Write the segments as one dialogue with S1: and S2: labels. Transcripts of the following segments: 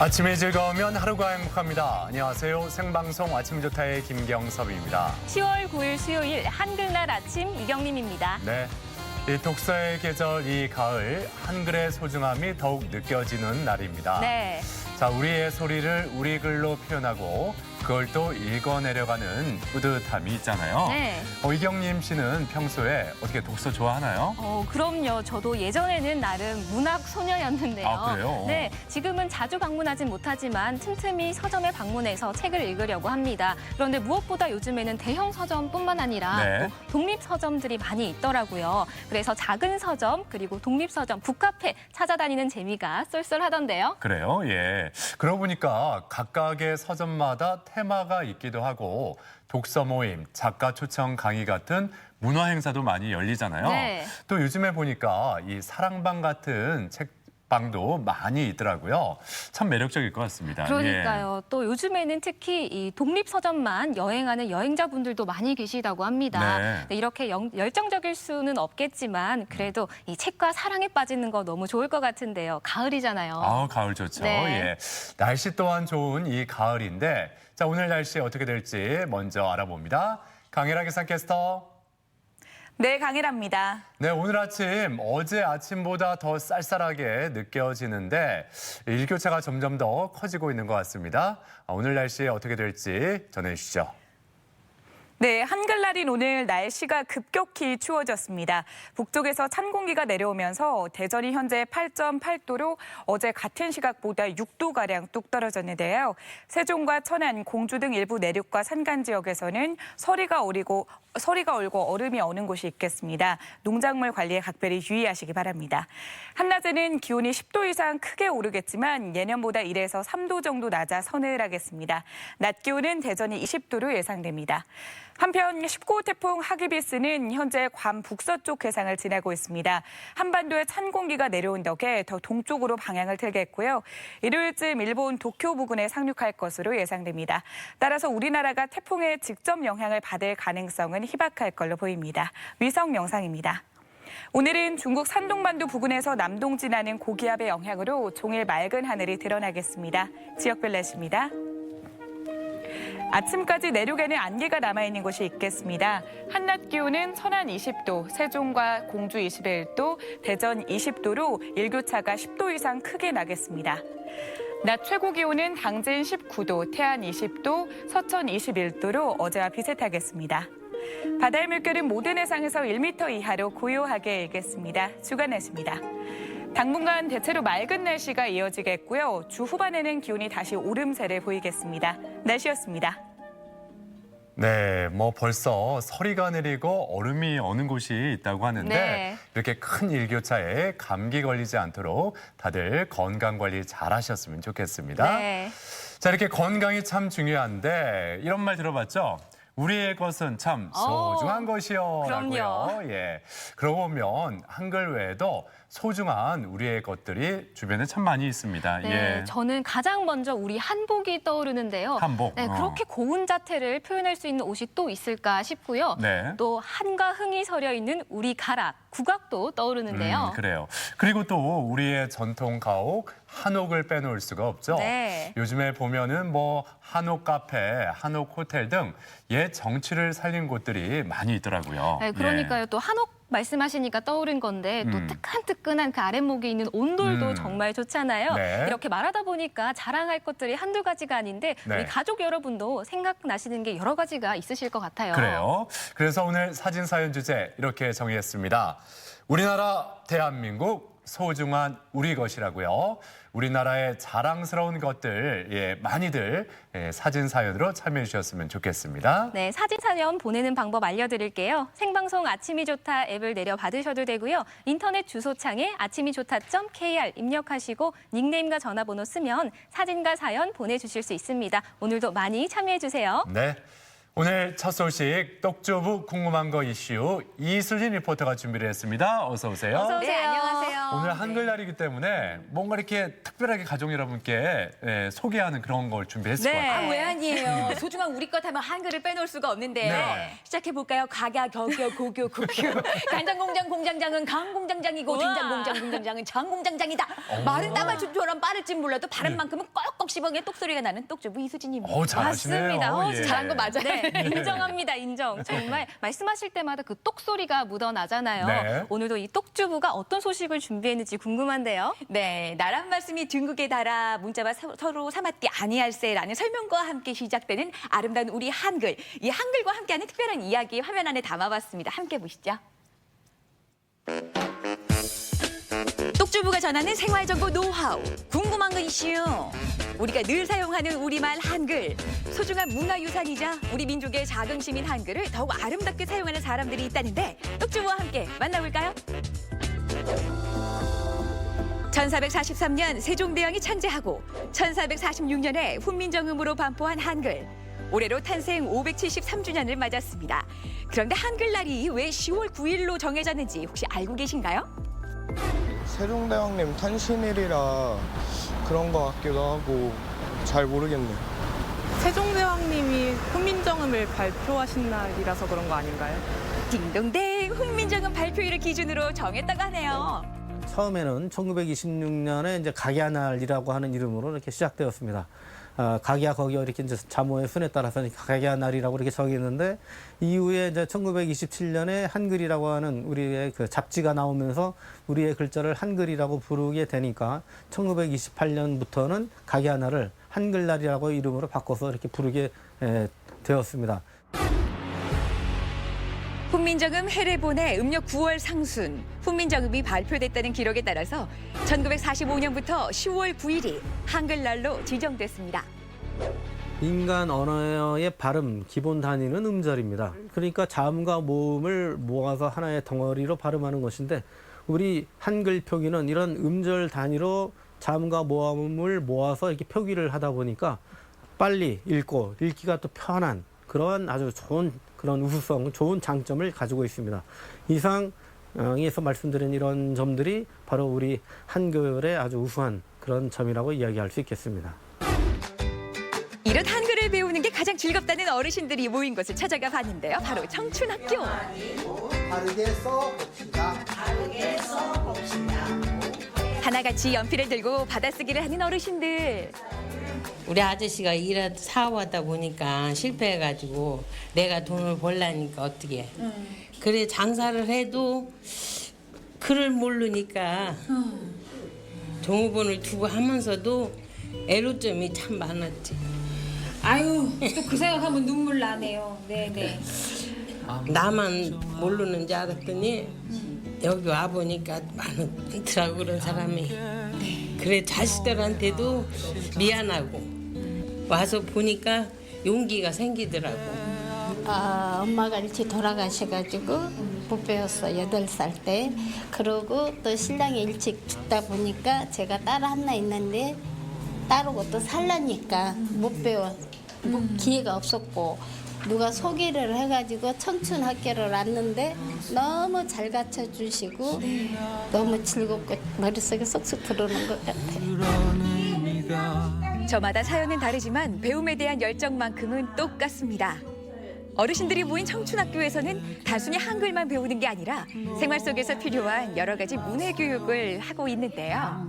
S1: 아침이 즐거우면 하루가 행복합니다. 안녕하세요. 생방송 아침 좋다의 김경섭입니다.
S2: 10월 9일 수요일 한글날 아침 이경림입니다.
S1: 네, 이 독서의 계절 이 가을 한글의 소중함이 더욱 느껴지는 날입니다.
S2: 네.
S1: 자, 우리의 소리를 우리 글로 표현하고 그걸 또 읽어내려가는 뿌듯함이 있잖아요.
S2: 네.
S1: 이경림 씨는 평소에 어떻게 독서 좋아하나요?
S2: 그럼요. 저도 예전에는 나름 문학 소녀였는데요.
S1: 아, 그래요?
S2: 네, 지금은 자주 방문하진 못하지만 틈틈이 서점에 방문해서 책을 읽으려고 합니다. 그런데 무엇보다 요즘에는 대형 서점뿐만 아니라
S1: 네.
S2: 또 독립 서점들이 많이 있더라고요. 그래서 작은 서점 그리고 독립 서점, 북카페 찾아다니는 재미가 쏠쏠하던데요.
S1: 그래요? 예. 그러고 보니까 각각의 서점마다 테마가 있기도 하고 독서 모임, 작가 초청 강의 같은 문화 행사도 많이 열리잖아요.
S2: 네.
S1: 또 요즘에 보니까 이 사랑방 같은 책방도 많이 있더라고요. 참 매력적일 것 같습니다.
S2: 그러니까요. 또 요즘에는 특히 이 독립 서점만 여행하는 여행자분들도 많이 계시다고 합니다.
S1: 네.
S2: 네, 이렇게 열정적일 수는 없겠지만 그래도 이 책과 사랑에 빠지는 거 너무 좋을 것 같은데요. 가을이잖아요.
S1: 아, 가을 좋죠.
S2: 네.
S1: 예. 날씨 또한 좋은 이 가을인데 자, 오늘 날씨 어떻게 될지 먼저 알아봅니다. 강혜라 기상캐스터.
S3: 네, 강일합니다.
S1: 네, 오늘 아침 어제 아침보다 더 쌀쌀하게 느껴지는데 일교차가 점점 더 커지고 있는 것 같습니다. 오늘 날씨 어떻게 될지 전해주시죠.
S3: 네, 한글날인 오늘 날씨가 급격히 추워졌습니다. 북쪽에서 찬 공기가 내려오면서 대전이 현재 8.8도로 어제 같은 시각보다 6도가량 뚝 떨어졌는데요. 세종과 천안, 공주 등 일부 내륙과 산간 지역에서는 서리가 얼고 얼음이 어는 곳이 있겠습니다. 농작물 관리에 각별히 유의하시기 바랍니다. 한낮에는 기온이 10도 이상 크게 오르겠지만 예년보다 1에서 3도 정도 낮아 서늘하겠습니다. 낮 기온은 대전이 20도로 예상됩니다. 한편 19호 태풍 하기비스는 현재 괌 북서쪽 해상을 지나고 있습니다. 한반도에 찬 공기가 내려온 덕에 더 동쪽으로 방향을 틀겠고요. 일요일쯤 일본 도쿄 부근에 상륙할 것으로 예상됩니다. 따라서 우리나라가 태풍의 직접 영향을 받을 가능성은 희박할 걸로 보입니다. 위성 영상입니다. 오늘은 중국 산동반도 부근에서 남동 지나는 고기압의 영향으로 종일 맑은 하늘이 드러나겠습니다. 지역별 날씨입니다. 아침까지 내륙에는 안개가 남아있는 곳이 있겠습니다. 한낮 기온은 천안 20도, 세종과 공주 21도, 대전 20도로 일교차가 10도 이상 크게 나겠습니다. 낮 최고 기온은 당진 19도, 태안 20도, 서천 21도로 어제와 비슷하겠습니다. 바다의 물결은 모든 해상에서 1m 이하로 고요하게 일겠습니다. 주간 날씨입니다. 당분간 대체로 맑은 날씨가 이어지겠고요. 주 후반에는 기온이 다시 오름세를 보이겠습니다. 날씨였습니다.
S1: 네, 벌써 서리가 내리고 얼음이 어는 곳이 있다고 하는데
S2: 네.
S1: 이렇게 큰 일교차에 감기 걸리지 않도록 다들 건강 관리 잘 하셨으면 좋겠습니다.
S2: 네.
S1: 자, 이렇게 건강이 참 중요한데 이런 말 들어봤죠? 우리의 것은 참 소중한 것이요.
S2: 그럼요.
S1: 라고요. 예. 그러고 보면 한글 외에도 소중한 우리의 것들이 주변에 참 많이 있습니다.
S2: 네,
S1: 예.
S2: 저는 가장 먼저 우리 한복이 떠오르는데요.
S1: 한복.
S2: 네, 그렇게 고운 자태를 표현할 수 있는 옷이 또 있을까 싶고요.
S1: 네.
S2: 또 한과 흥이 서려 있는 우리 가락, 국악도 떠오르는데요.
S1: 그래요. 그리고 또 우리의 전통 가옥 한옥을 빼놓을 수가 없죠.
S2: 네.
S1: 요즘에 보면은 한옥 카페, 한옥 호텔 등 옛 정취를 살린 곳들이 많이 있더라고요.
S2: 네, 그러니까요. 또 한옥 말씀하시니까 떠오른 건데 또 뜨끈뜨끈한 그 아랫목에 있는 온돌도 정말 좋잖아요.
S1: 네.
S2: 이렇게 말하다 보니까 자랑할 것들이 한두 가지가 아닌데
S1: 네.
S2: 우리 가족 여러분도 생각나시는 게 여러 가지가 있으실 것 같아요.
S1: 그래요. 그래서 오늘 사진 사연 주제 이렇게 정의했습니다. 우리나라 대한민국 소중한 우리 것이라고요. 우리나라의 자랑스러운 것들 많이들 사진 사연으로 참여해 주셨으면 좋겠습니다.
S2: 네, 사진 사연 보내는 방법 알려드릴게요. 생방송 아침이 좋다 앱을 내려 받으셔도 되고요. 인터넷 주소창에 아침이좋다.kr 입력하시고 닉네임과 전화번호 쓰면 사진과 사연 보내주실 수 있습니다. 오늘도 많이 참여해 주세요.
S1: 네. 오늘 첫 소식 떡주부 궁금한 거 이슈 이수진 리포터가 준비를 했습니다. 어서 오세요.
S2: 어서 오세요.
S4: 네, 안녕하세요.
S1: 오늘 한글날이기 때문에 뭔가 이렇게 특별하게 가족 여러분께 소개하는 그런 걸 준비했을
S2: 네.
S1: 것 같아요.
S4: 아, 왜 아니에요. 소중한 우리 것 하면 한글을 빼놓을 수가 없는데요.
S1: 네.
S4: 시작해볼까요? 각야, 격여, 고교, 국교. 간장공장 공장장은 강공장장이고
S2: 우와.
S4: 된장공장 공장장은 장공장장이다. 말은 따발춤처럼 빠를지 몰라도 발음 만큼은 꺽꺽 씹어게 똑소리가 나는 떡주부 이수진입니다.
S1: 잘하시네요.
S2: 맞습니다.
S1: 예.
S4: 잘한 거 맞아요.
S2: 네, 인정합니다. 인정. 정말 말씀하실 때마다 그 똑소리가 묻어나잖아요.
S1: 네.
S2: 오늘도 이 떡주부가 어떤 소식을 준비했는지 궁금한데요.
S4: 네, 나란 말씀이 둥국에 달아 문자와 서로 삼았디 아니할세라는 설명과 함께 시작되는 아름다운 우리 한글. 이 한글과 함께하는 특별한 이야기 화면 안에 담아봤습니다. 함께 보시죠. 똑주부가 전하는 생활정보 노하우, 궁금한 거 이슈. 우리가 늘 사용하는 우리말 한글, 소중한 문화유산이자 우리 민족의 자긍심인 한글을 더욱 아름답게 사용하는 사람들이 있다는데 똑주부와 함께 만나볼까요? 1443년 세종대왕이 찬제하고 1446년에 훈민정음으로 반포한 한글. 올해로 탄생 573주년을 맞았습니다. 그런데 한글날이 왜 10월 9일로 정해졌는지 혹시 알고 계신가요?
S5: 세종대왕님 탄신일이라 그런 것 같기도 하고 잘 모르겠네요.
S6: 세종대왕님이 훈민정음을 발표하신 날이라서 그런 거 아닌가요?
S4: 딩동댕 훈민정음 발표일을 기준으로 정했다고 하네요.
S7: 처음에는 1926년에 이제 각야날이라고 하는 이름으로 이렇게 시작되었습니다. 각야 거기어 이렇게 이제 자모의 순에 따라서 각야날이라고 이렇게 정했는데 이후에 이제 1927년에 한글이라고 하는 우리의 그 잡지가 나오면서 우리의 글자를 한글이라고 부르게 되니까 1928년부터는 각야날을 한글날이라고 이름으로 바꿔서 이렇게 부르게 되었습니다.
S4: 훈민정음 해례본의 음력 9월 상순, 훈민정음이 발표됐다는 기록에 따라서 1945년부터 10월 9일이 한글날로 지정됐습니다.
S7: 인간 언어의 발음 기본 단위는 음절입니다. 그러니까 자음과 모음을 모아서 하나의 덩어리로 발음하는 것인데 우리 한글 표기는 이런 음절 단위로 자음과 모음을 모아서 이렇게 표기를 하다 보니까 빨리 읽고 읽기가 또 편한 그러한 아주 좋은 그런 우수성, 좋은 장점을 가지고 있습니다. 이상에서 말씀드린 이런 점들이 바로 우리 한글의 아주 우수한 그런 점이라고 이야기할 수 있겠습니다.
S4: 이런 한글을 배우는 게 가장 즐겁다는 어르신들이 모인 곳을 찾아가 봤는데요. 바로 청춘학교.
S8: 바르게 써봅시다.
S4: 하나같이 연필을 들고 받아쓰기를 하는 어르신들.
S9: 우리 아저씨가 일하다 사업하다 보니까 실패해가지고 내가 돈을 벌라니까 어떻게 그래 장사를 해도 글을 모르니까 종업원을 두고 하면서도 애로점이 참 많았지.
S10: 아유, 또 그 생각하면 눈물 나네요. 네네.
S9: 나만 모르는 줄 알았더니 여기 와보니까 많더라고 그런 사람이. 그래 자식들한테도 미안하고 와서 보니까 용기가 생기더라고.
S11: 엄마가 일찍 돌아가셔가지고 못 배웠어, 8살 때. 그러고 또 신랑이 일찍 죽다 보니까 제가 딸 하나 있는데 따르고 또 살라니까 못 배워. 기회가 없었고 누가 소개를 해가지고 청춘학교를 왔는데 너무 잘 가르쳐주시고 너무 즐겁고 머릿속에 쏙쏙 들어오는 것 같아요.
S4: 저마다 사연은 다르지만 배움에 대한 열정만큼은 똑같습니다. 어르신들이 모인 청춘학교에서는 단순히 한글만 배우는 게 아니라 생활 속에서 필요한 여러 가지 문해 교육을 하고 있는데요.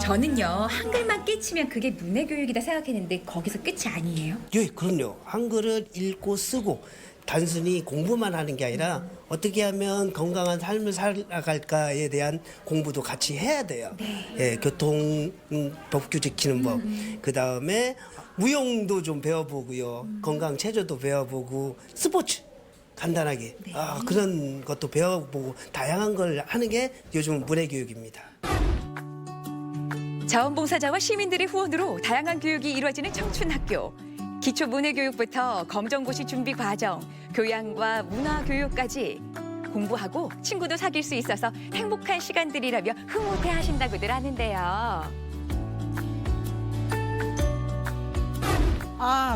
S10: 저는요, 한글만 깨치면 그게 문해교육이다 생각했는데 거기서 끝이 아니에요?
S8: 예, 그럼요. 한글을 읽고 쓰고 단순히 공부만 하는 게 아니라 어떻게 하면 건강한 삶을 살아갈까에 대한 공부도 같이 해야 돼요. 예, 교통 법규 지키는 법, 그 다음에 무용도 좀 배워보고요. 건강 체조도 배워보고 스포츠 간단하게 그런 것도 배워보고 다양한 걸 하는 게 요즘 문해교육입니다.
S4: 자원봉사자와 시민들의 후원으로 다양한 교육이 이루어지는 청춘학교. 기초 문해교육부터 검정고시 준비 과정, 교양과 문화교육까지 공부하고 친구도 사귈 수 있어서 행복한 시간들이라며 흐뭇해 하신다고들 하는데요.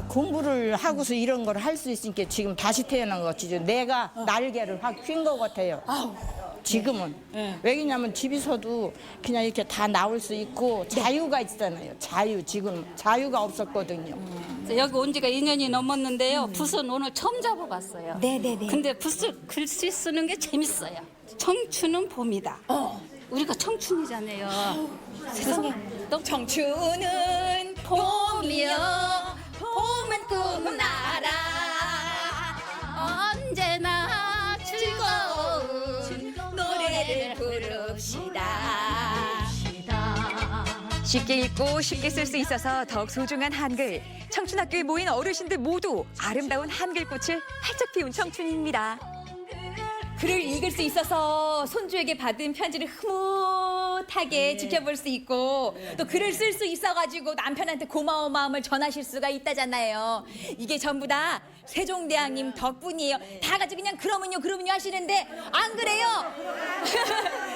S12: 공부를 하고서 이런 걸 할 수 있으니까 지금 다시 태어난 거지. 내가 날개를 확 핀 것 같아요. 지금은. 왜냐면 집에서도 그냥 이렇게 다 나올 수 있고 자유가 있잖아요. 지금 자유가 없었거든요.
S13: 여기 온 지가 2년이 넘었는데요. 붓은 오늘 처음 잡아봤어요.
S10: 네네네.
S13: 근데 붓을 글씨 쓰는 게 재밌어요. 청춘은 봄이다. 우리가 청춘이잖아요.
S10: 세상에. 청춘은 봄이여 봄은 꿈나라
S13: 언제나
S10: 즐거운 노래를 부릅시다.
S4: 쉽게 읽고 쉽게 쓸 수 있어서 더욱 소중한 한글. 청춘학교에 모인 어르신들 모두 아름다운 한글꽃을 활짝 피운 청춘입니다.
S10: 글을 읽을 수 있어서 손주에게 받은 편지를 흐뭇하게 지켜볼 수 있고 또 글을 쓸 수 있어가지고 남편한테 고마운 마음을 전하실 수가 있다잖아요. 이게 전부 다 세종대왕님 덕분이에요. 다 같이 그냥 그러면요 하시는데 안 그래요?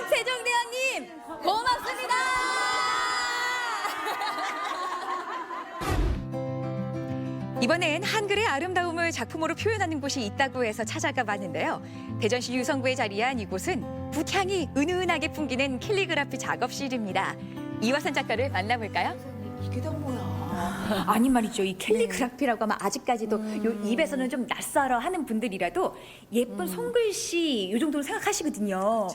S10: 세종대왕님 고맙습니다.
S4: 이번엔 한글의 아름다움을 작품으로 표현하는 곳이 있다고 해서 찾아가 봤는데요. 대전시 유성구에 자리한 이곳은 붓향이 은은하게 풍기는 캘리그라피 작업실입니다. 이화선 작가를 만나볼까요?
S10: 이게 다 뭐야? 아니 말이죠. 이 캘리그라피라고 하면 아직까지도 요 입에서는 좀 낯설어 하는 분들이라도 예쁜 손글씨 요 정도로 생각하시거든요.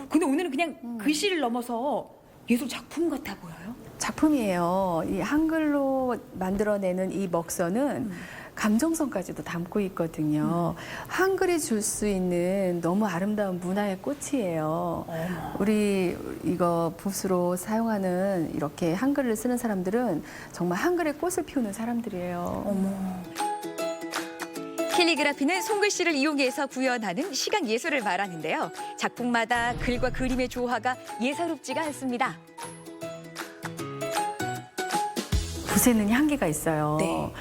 S10: 근데 오늘은 그냥 글씨를 넘어서 예술 작품 같아 보여요.
S14: 작품이에요. 이 한글로 만들어내는 이 먹선은 감정선까지도 담고 있거든요. 한글이 줄 수 있는 너무 아름다운 문화의 꽃이에요. 우리 이거 붓으로 사용하는 이렇게 한글을 쓰는 사람들은 정말 한글의 꽃을 피우는 사람들이에요.
S4: 캘리그라피는 손글씨를 이용해서 구현하는 시각 예술을 말하는데요. 작품마다 글과 그림의 조화가 예사롭지가 않습니다.
S14: 붓에는 향기가 있어요.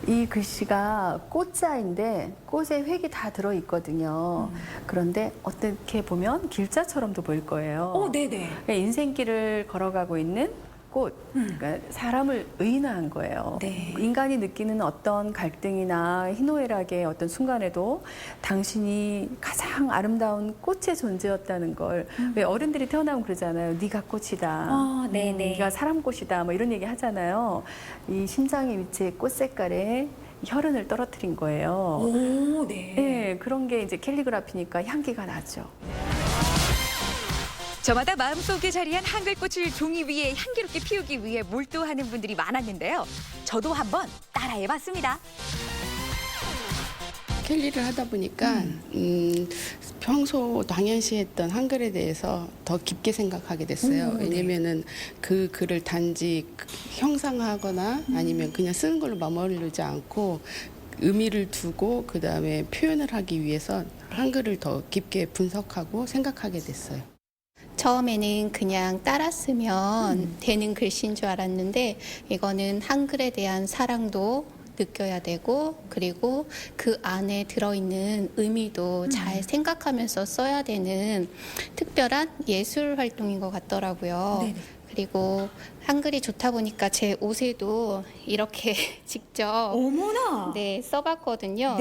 S14: 이 글씨가 꽃자인데 꽃에 획이 다 들어있거든요. 그런데 어떻게 보면 길자처럼도 보일 거예요. 그러니까 인생길을 걸어가고 있는 꽃, 그러니까 사람을 의인화한 거예요. 인간이 느끼는 어떤 갈등이나 희노애락의 어떤 순간에도 당신이 가장 아름다운 꽃의 존재였다는 걸 왜 어른들이 태어나면 그러잖아요. 네가 꽃이다. 네가 사람 꽃이다. 뭐 이런 얘기 하잖아요. 이 심장의 위치의 꽃 색깔에 혈흔을 떨어뜨린 거예요. 네, 그런 게 이제 캘리그라피니까 향기가 나죠.
S4: 저마다 마음속에 자리한 한글꽃을 종이 위에 향기롭게 피우기 위해 몰두하는 분들이 많았는데요. 저도 한번 따라해봤습니다.
S15: 캘리를 하다 보니까 평소 당연시했던 한글에 대해서 더 깊게 생각하게 됐어요. 왜냐면은 그 글을 단지 형상화하거나 아니면 그냥 쓰는 걸로 머무르지 않고 의미를 두고 그다음에 표현을 하기 위해서 한글을 더 깊게 분석하고 생각하게 됐어요.
S11: 처음에는 그냥 따라 쓰면 되는 글씨인 줄 알았는데 이거는 한글에 대한 사랑도 느껴야 되고 그리고 그 안에 들어있는 의미도 잘 생각하면서 써야 되는 특별한 예술 활동인 것 같더라고요. 그리고 한글이 좋다 보니까 제 옷에도 이렇게 직접 써봤거든요.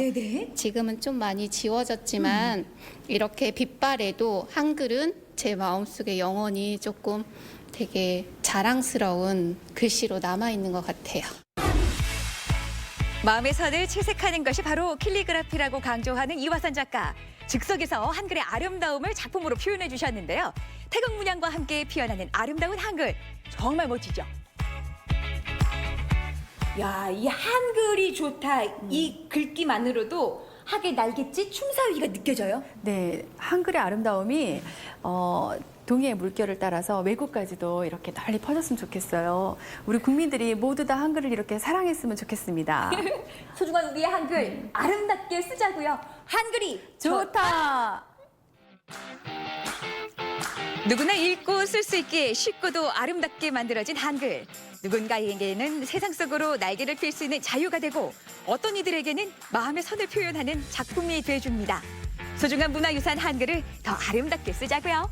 S11: 지금은 좀 많이 지워졌지만 이렇게 빛발에도 한글은 제 마음속에 영원히 조금 되게 자랑스러운 글씨로 남아있는 것 같아요.
S4: 마음의 선을 채색하는 것이 바로 캘리그라피라고 강조하는 이화선 작가. 즉석에서 한글의 아름다움을 작품으로 표현해 주셨는데요. 태극 문양과 함께 피어나는 아름다운 한글. 정말 멋지죠?
S10: 야, 이 한글이 좋다. 이 글귀만으로도 학의 날갯짓 춤사위가 느껴져요?
S14: 네, 한글의 아름다움이 동해의 물결을 따라서 외국까지도 이렇게 널리 퍼졌으면 좋겠어요. 우리 국민들이 모두 다 한글을 이렇게 사랑했으면 좋겠습니다.
S10: 소중한 우리의 한글 아름답게 쓰자고요. 한글이
S14: 좋다.
S4: 누구나 읽고 쓸 수 있게 쉽고도 아름답게 만들어진 한글. 누군가에게는 세상 속으로 날개를 필 수 있는 자유가 되고 어떤 이들에게는 마음의 선을 표현하는 작품이 돼줍니다. 소중한 문화유산 한글을 더 아름답게 쓰자고요.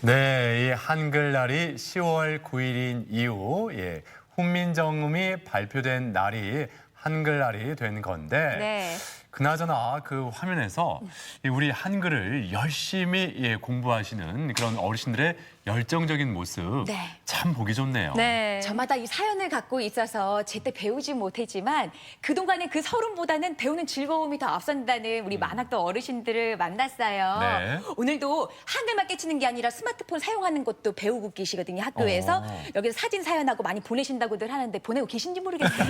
S1: 네, 이 한글날이 10월 9일인 이후 훈민정음이 발표된 날이 한글날이 된 건데
S2: 네.
S1: 그나저나 그 화면에서 이 우리 한글을 열심히 공부하시는 그런 어르신들의 열정적인 모습
S10: 네.
S1: 참 보기 좋네요.
S10: 저마다 이 사연을 갖고 있어서 제때 배우지 못했지만 그동안의 그 서름보다는 배우는 즐거움이 더 앞선다는 우리 만학도 어르신들을 만났어요.
S1: 네.
S10: 오늘도 한글만 깨치는 게 아니라 스마트폰 사용하는 것도 배우고 계시거든요, 학교에서. 여기서 사진 사연하고 많이 보내신다고들 하는데 보내고 계신지 모르겠어요.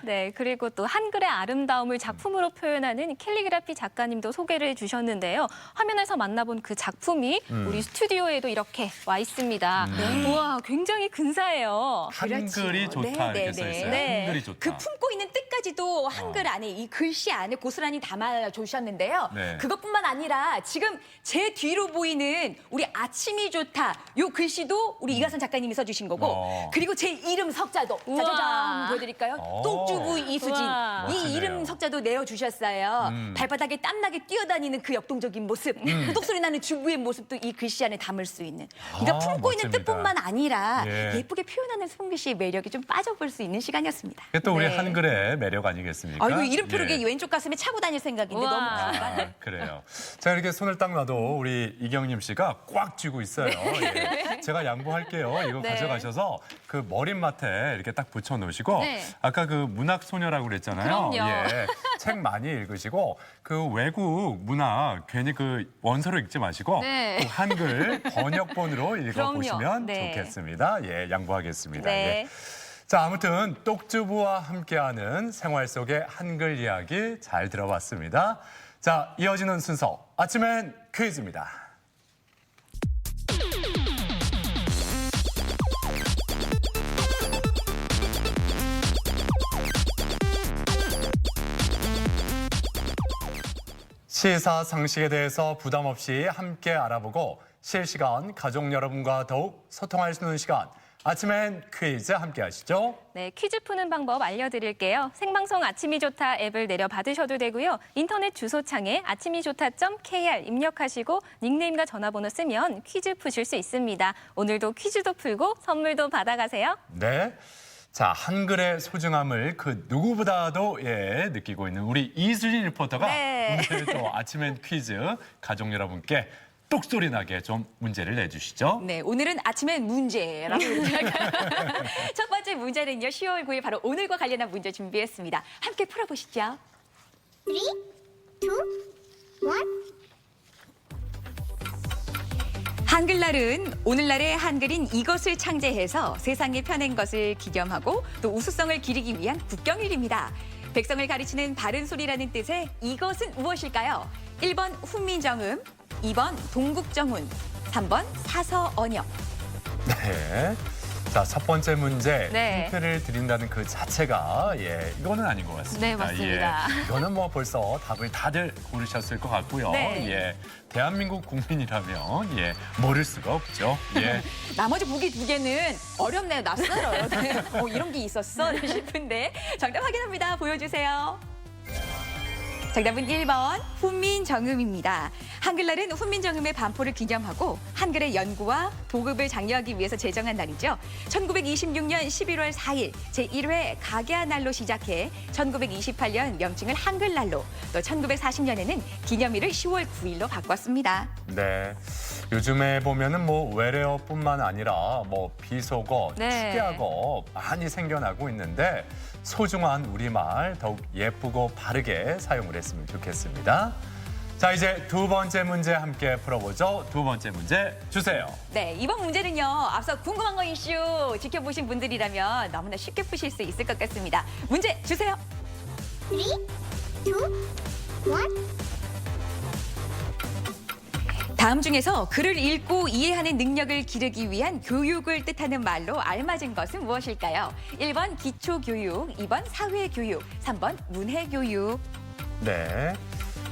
S2: 네, 그리고 또 한글의 아름다움을 작품으로 표현하는 캘리그라피 작가님도 소개를 해주셨는데요. 화면에서 만나본 그 작품이 우리 스튜디오에도 이렇게 와 있습니다. 우와, 굉장히 근사해요.
S1: 한글이 좋다 이렇게 써 있어요. 한글이 좋다.
S10: 그 품고 있는 뜻까지도 한글 안에 이 글씨 안에 고스란히 담아 주셨는데요.
S1: 네.
S10: 그것뿐만 아니라 지금 제 뒤로 보이는 우리 아침이 좋다 요 글씨도 우리 이가선 작가님이 써주신 거고 그리고 제 이름 석자도
S2: 우와.
S10: 짜자잔 한번 보여드릴까요? 똑주부 이수진
S2: 우와.
S10: 이
S1: 멋지네요.
S10: 이름 석자도 내어주셨어요. 발바닥에 땀나게 뛰어다니는 그 역동적인 모습, 똑소리 나는 주부의 모습도 이 글씨 안에 담을 수 있는. 그러니까 품고 있는
S1: 멋집니다.
S10: 뜻뿐만 아니라
S1: 예.
S10: 예쁘게 표현하는 손글씨의 매력이 좀 빠져볼 수 있는 시간이었습니다.
S1: 그게 또 우리
S2: 네.
S1: 한글의 매력 아니겠습니까?
S10: 아이고 이름 표르게
S1: 예.
S10: 왼쪽 가슴에 차고 다닐 생각인데 너무
S1: 아, 그래요. 자, 이렇게 손을 딱 놔도 우리 이경림 씨가 꽉 쥐고 있어요. 예. 제가 양보할게요. 이거
S2: 네.
S1: 가져가셔서 그 머릿맡에 이렇게 딱 붙여놓으시고
S2: 네.
S1: 아까 그 문학소녀라고 그랬잖아요.
S2: 그럼요.
S1: 예. 책 많이 읽으시고 그 외국 문학 괜히 그 원서로 읽지 마시고
S2: 네.
S1: 또 한글 번역본으로 읽어보시면
S2: 그럼요. 네.
S1: 좋겠습니다. 예, 양보하겠습니다.
S2: 네.
S1: 예. 자, 아무튼 똑주부와 함께하는 생활 속의 한글 이야기 잘 들어봤습니다. 자, 이어지는 순서 아침엔 퀴즈입니다. 시사상식에 대해서 부담 없이 함께 알아보고 실시간 가족 여러분과 더욱 소통할 수 있는 시간 아침엔 퀴즈 함께 하시죠.
S2: 네, 퀴즈 푸는 방법 알려드릴게요. 생방송 아침이 좋다 앱을 내려 받으셔도 되고요. 인터넷 주소창에 아침이좋다.kr 입력하시고 닉네임과 전화번호 쓰면 퀴즈 푸실 수 있습니다. 오늘도 퀴즈도 풀고 선물도 받아가세요.
S1: 네. 자, 한글의 소중함을 그 누구보다도 느끼고 있는 우리 이슬린 리포터가
S2: 네.
S1: 오늘 또 아침엔 퀴즈 가족 여러분께 똑소리 나게 좀 문제를 내주시죠.
S10: 네, 오늘은 아침엔 문제라고 할까요? 첫 번째 문제는요, 10월 9일 바로 오늘과 관련한 문제 준비했습니다. 함께 풀어보시죠.
S11: 3, 2, 1.
S10: 한글날은 오늘날의 한글인 이것을 창제해서 세상에 펴낸 것을 기념하고 또 우수성을 기리기 위한 국경일입니다. 백성을 가르치는 바른 소리라는 뜻의 이것은 무엇일까요? 1번 훈민정음, 2번 동국정운, 3번 사서언역.
S1: 네. 자, 첫 번째 문제
S2: 네.
S1: 힌트를 드린다는 그 자체가 이거는 아닌 것 같습니다.
S2: 네, 맞습니다.
S1: 이거는 뭐 벌써 답을 다들 고르셨을 것 같고요.
S2: 네.
S1: 대한민국 국민이라면 모를 수가 없죠.
S10: 나머지 보기 두 개는 어렵네요. 낯설어요. 네. 이런 게 있었어 싶은데 정답 확인합니다. 보여주세요. 정답은 1번 훈민정음입니다. 한글날은 훈민정음의 반포를 기념하고 한글의 연구와 보급을 장려하기 위해서 제정한 날이죠. 1926년 11월 4일 제1회 각야 날로 시작해 1928년 명칭을 한글날로 또 1940년에는 기념일을 10월 9일로 바꿨습니다.
S1: 네. 요즘에 보면은 뭐 외래어뿐만 아니라 뭐 비속어,
S2: 네.
S1: 축약어 많이 생겨나고 있는데 소중한 우리말 더욱 예쁘고 바르게 사용을 했으면 좋겠습니다. 자, 이제 두 번째 문제 함께 풀어보죠. 두 번째 문제 주세요.
S10: 네, 이번 문제는요. 앞서 궁금한 거 이슈 지켜보신 분들이라면 너무나 쉽게 푸실 수 있을 것 같습니다. 문제 주세요.
S11: 3, 2, 1.
S10: 다음 중에서 글을 읽고 이해하는 능력을 기르기 위한 교육을 뜻하는 말로 알맞은 것은 무엇일까요? 1번 기초교육, 2번 사회교육, 3번 문해교육.
S1: 네.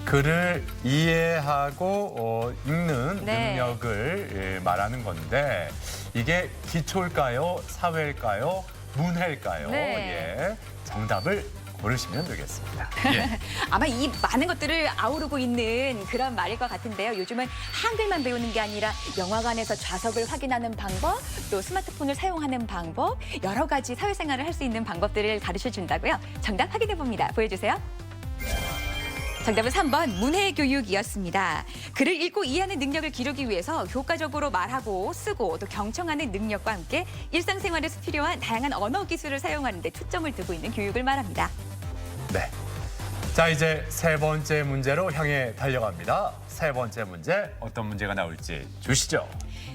S1: 글을 이해하고 읽는
S2: 네.
S1: 능력을 말하는 건데 이게 기초일까요? 사회일까요? 문해일까요?
S2: 네.
S1: 정답을 고르시면 되겠습니다. 예.
S10: 아마 이 많은 것들을 아우르고 있는 그런 말일 것 같은데요. 요즘은 한글만 배우는 게 아니라 영화관에서 좌석을 확인하는 방법, 또 스마트폰을 사용하는 방법, 여러 가지 사회생활을 할 수 있는 방법들을 가르쳐준다고요. 정답 확인해 봅니다. 보여주세요. 정답은 3번 문해교육이었습니다. 글을 읽고 이해하는 능력을 기르기 위해서 효과적으로 말하고 쓰고 또 경청하는 능력과 함께 일상생활에서 필요한 다양한 언어 기술을 사용하는 데 초점을 두고 있는 교육을 말합니다.
S1: 네. 자, 이제 세 번째 문제로 향해 달려갑니다. 세 번째 문제 어떤 문제가 나올지 주시죠.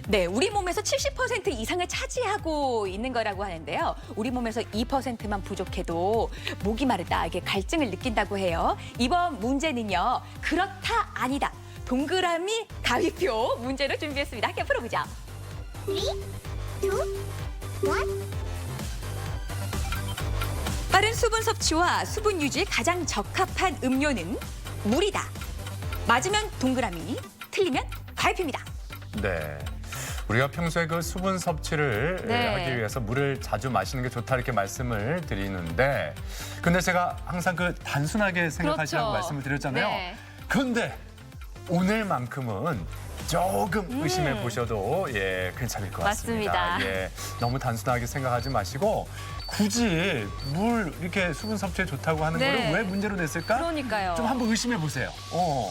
S10: 네, 우리 몸에서 70% 이상을 차지하고 있는 거라고 하는데요. 우리 몸에서 2%만 부족해도 목이 마르다, 이게 갈증을 느낀다고 해요. 이번 문제는요, 그렇다, 아니다. 동그라미, 가위표 문제로 준비했습니다. 함께 풀어보죠.
S11: 3, 2, 1.
S10: 빠른 수분 섭취와 수분 유지에 가장 적합한 음료는 물이다. 맞으면 동그라미, 틀리면 가위표입니다.
S1: 네. 우리가 평소에 그 수분 섭취를
S2: 네.
S1: 하기 위해서 물을 자주 마시는 게 좋다 이렇게 말씀을 드리는데 근데 제가 항상 그 단순하게 생각하시라고
S2: 그렇죠.
S1: 말씀을 드렸잖아요.
S2: 네.
S1: 근데 오늘만큼은 조금 의심해 보셔도 예, 괜찮을 것 같습니다.
S2: 맞습니다.
S1: 예, 너무 단순하게 생각하지 마시고 굳이 물 이렇게 수분 섭취에 좋다고 하는
S2: 네.
S1: 거를 왜 문제로 냈을까?
S2: 그러니까요.
S1: 좀 한번 의심해 보세요.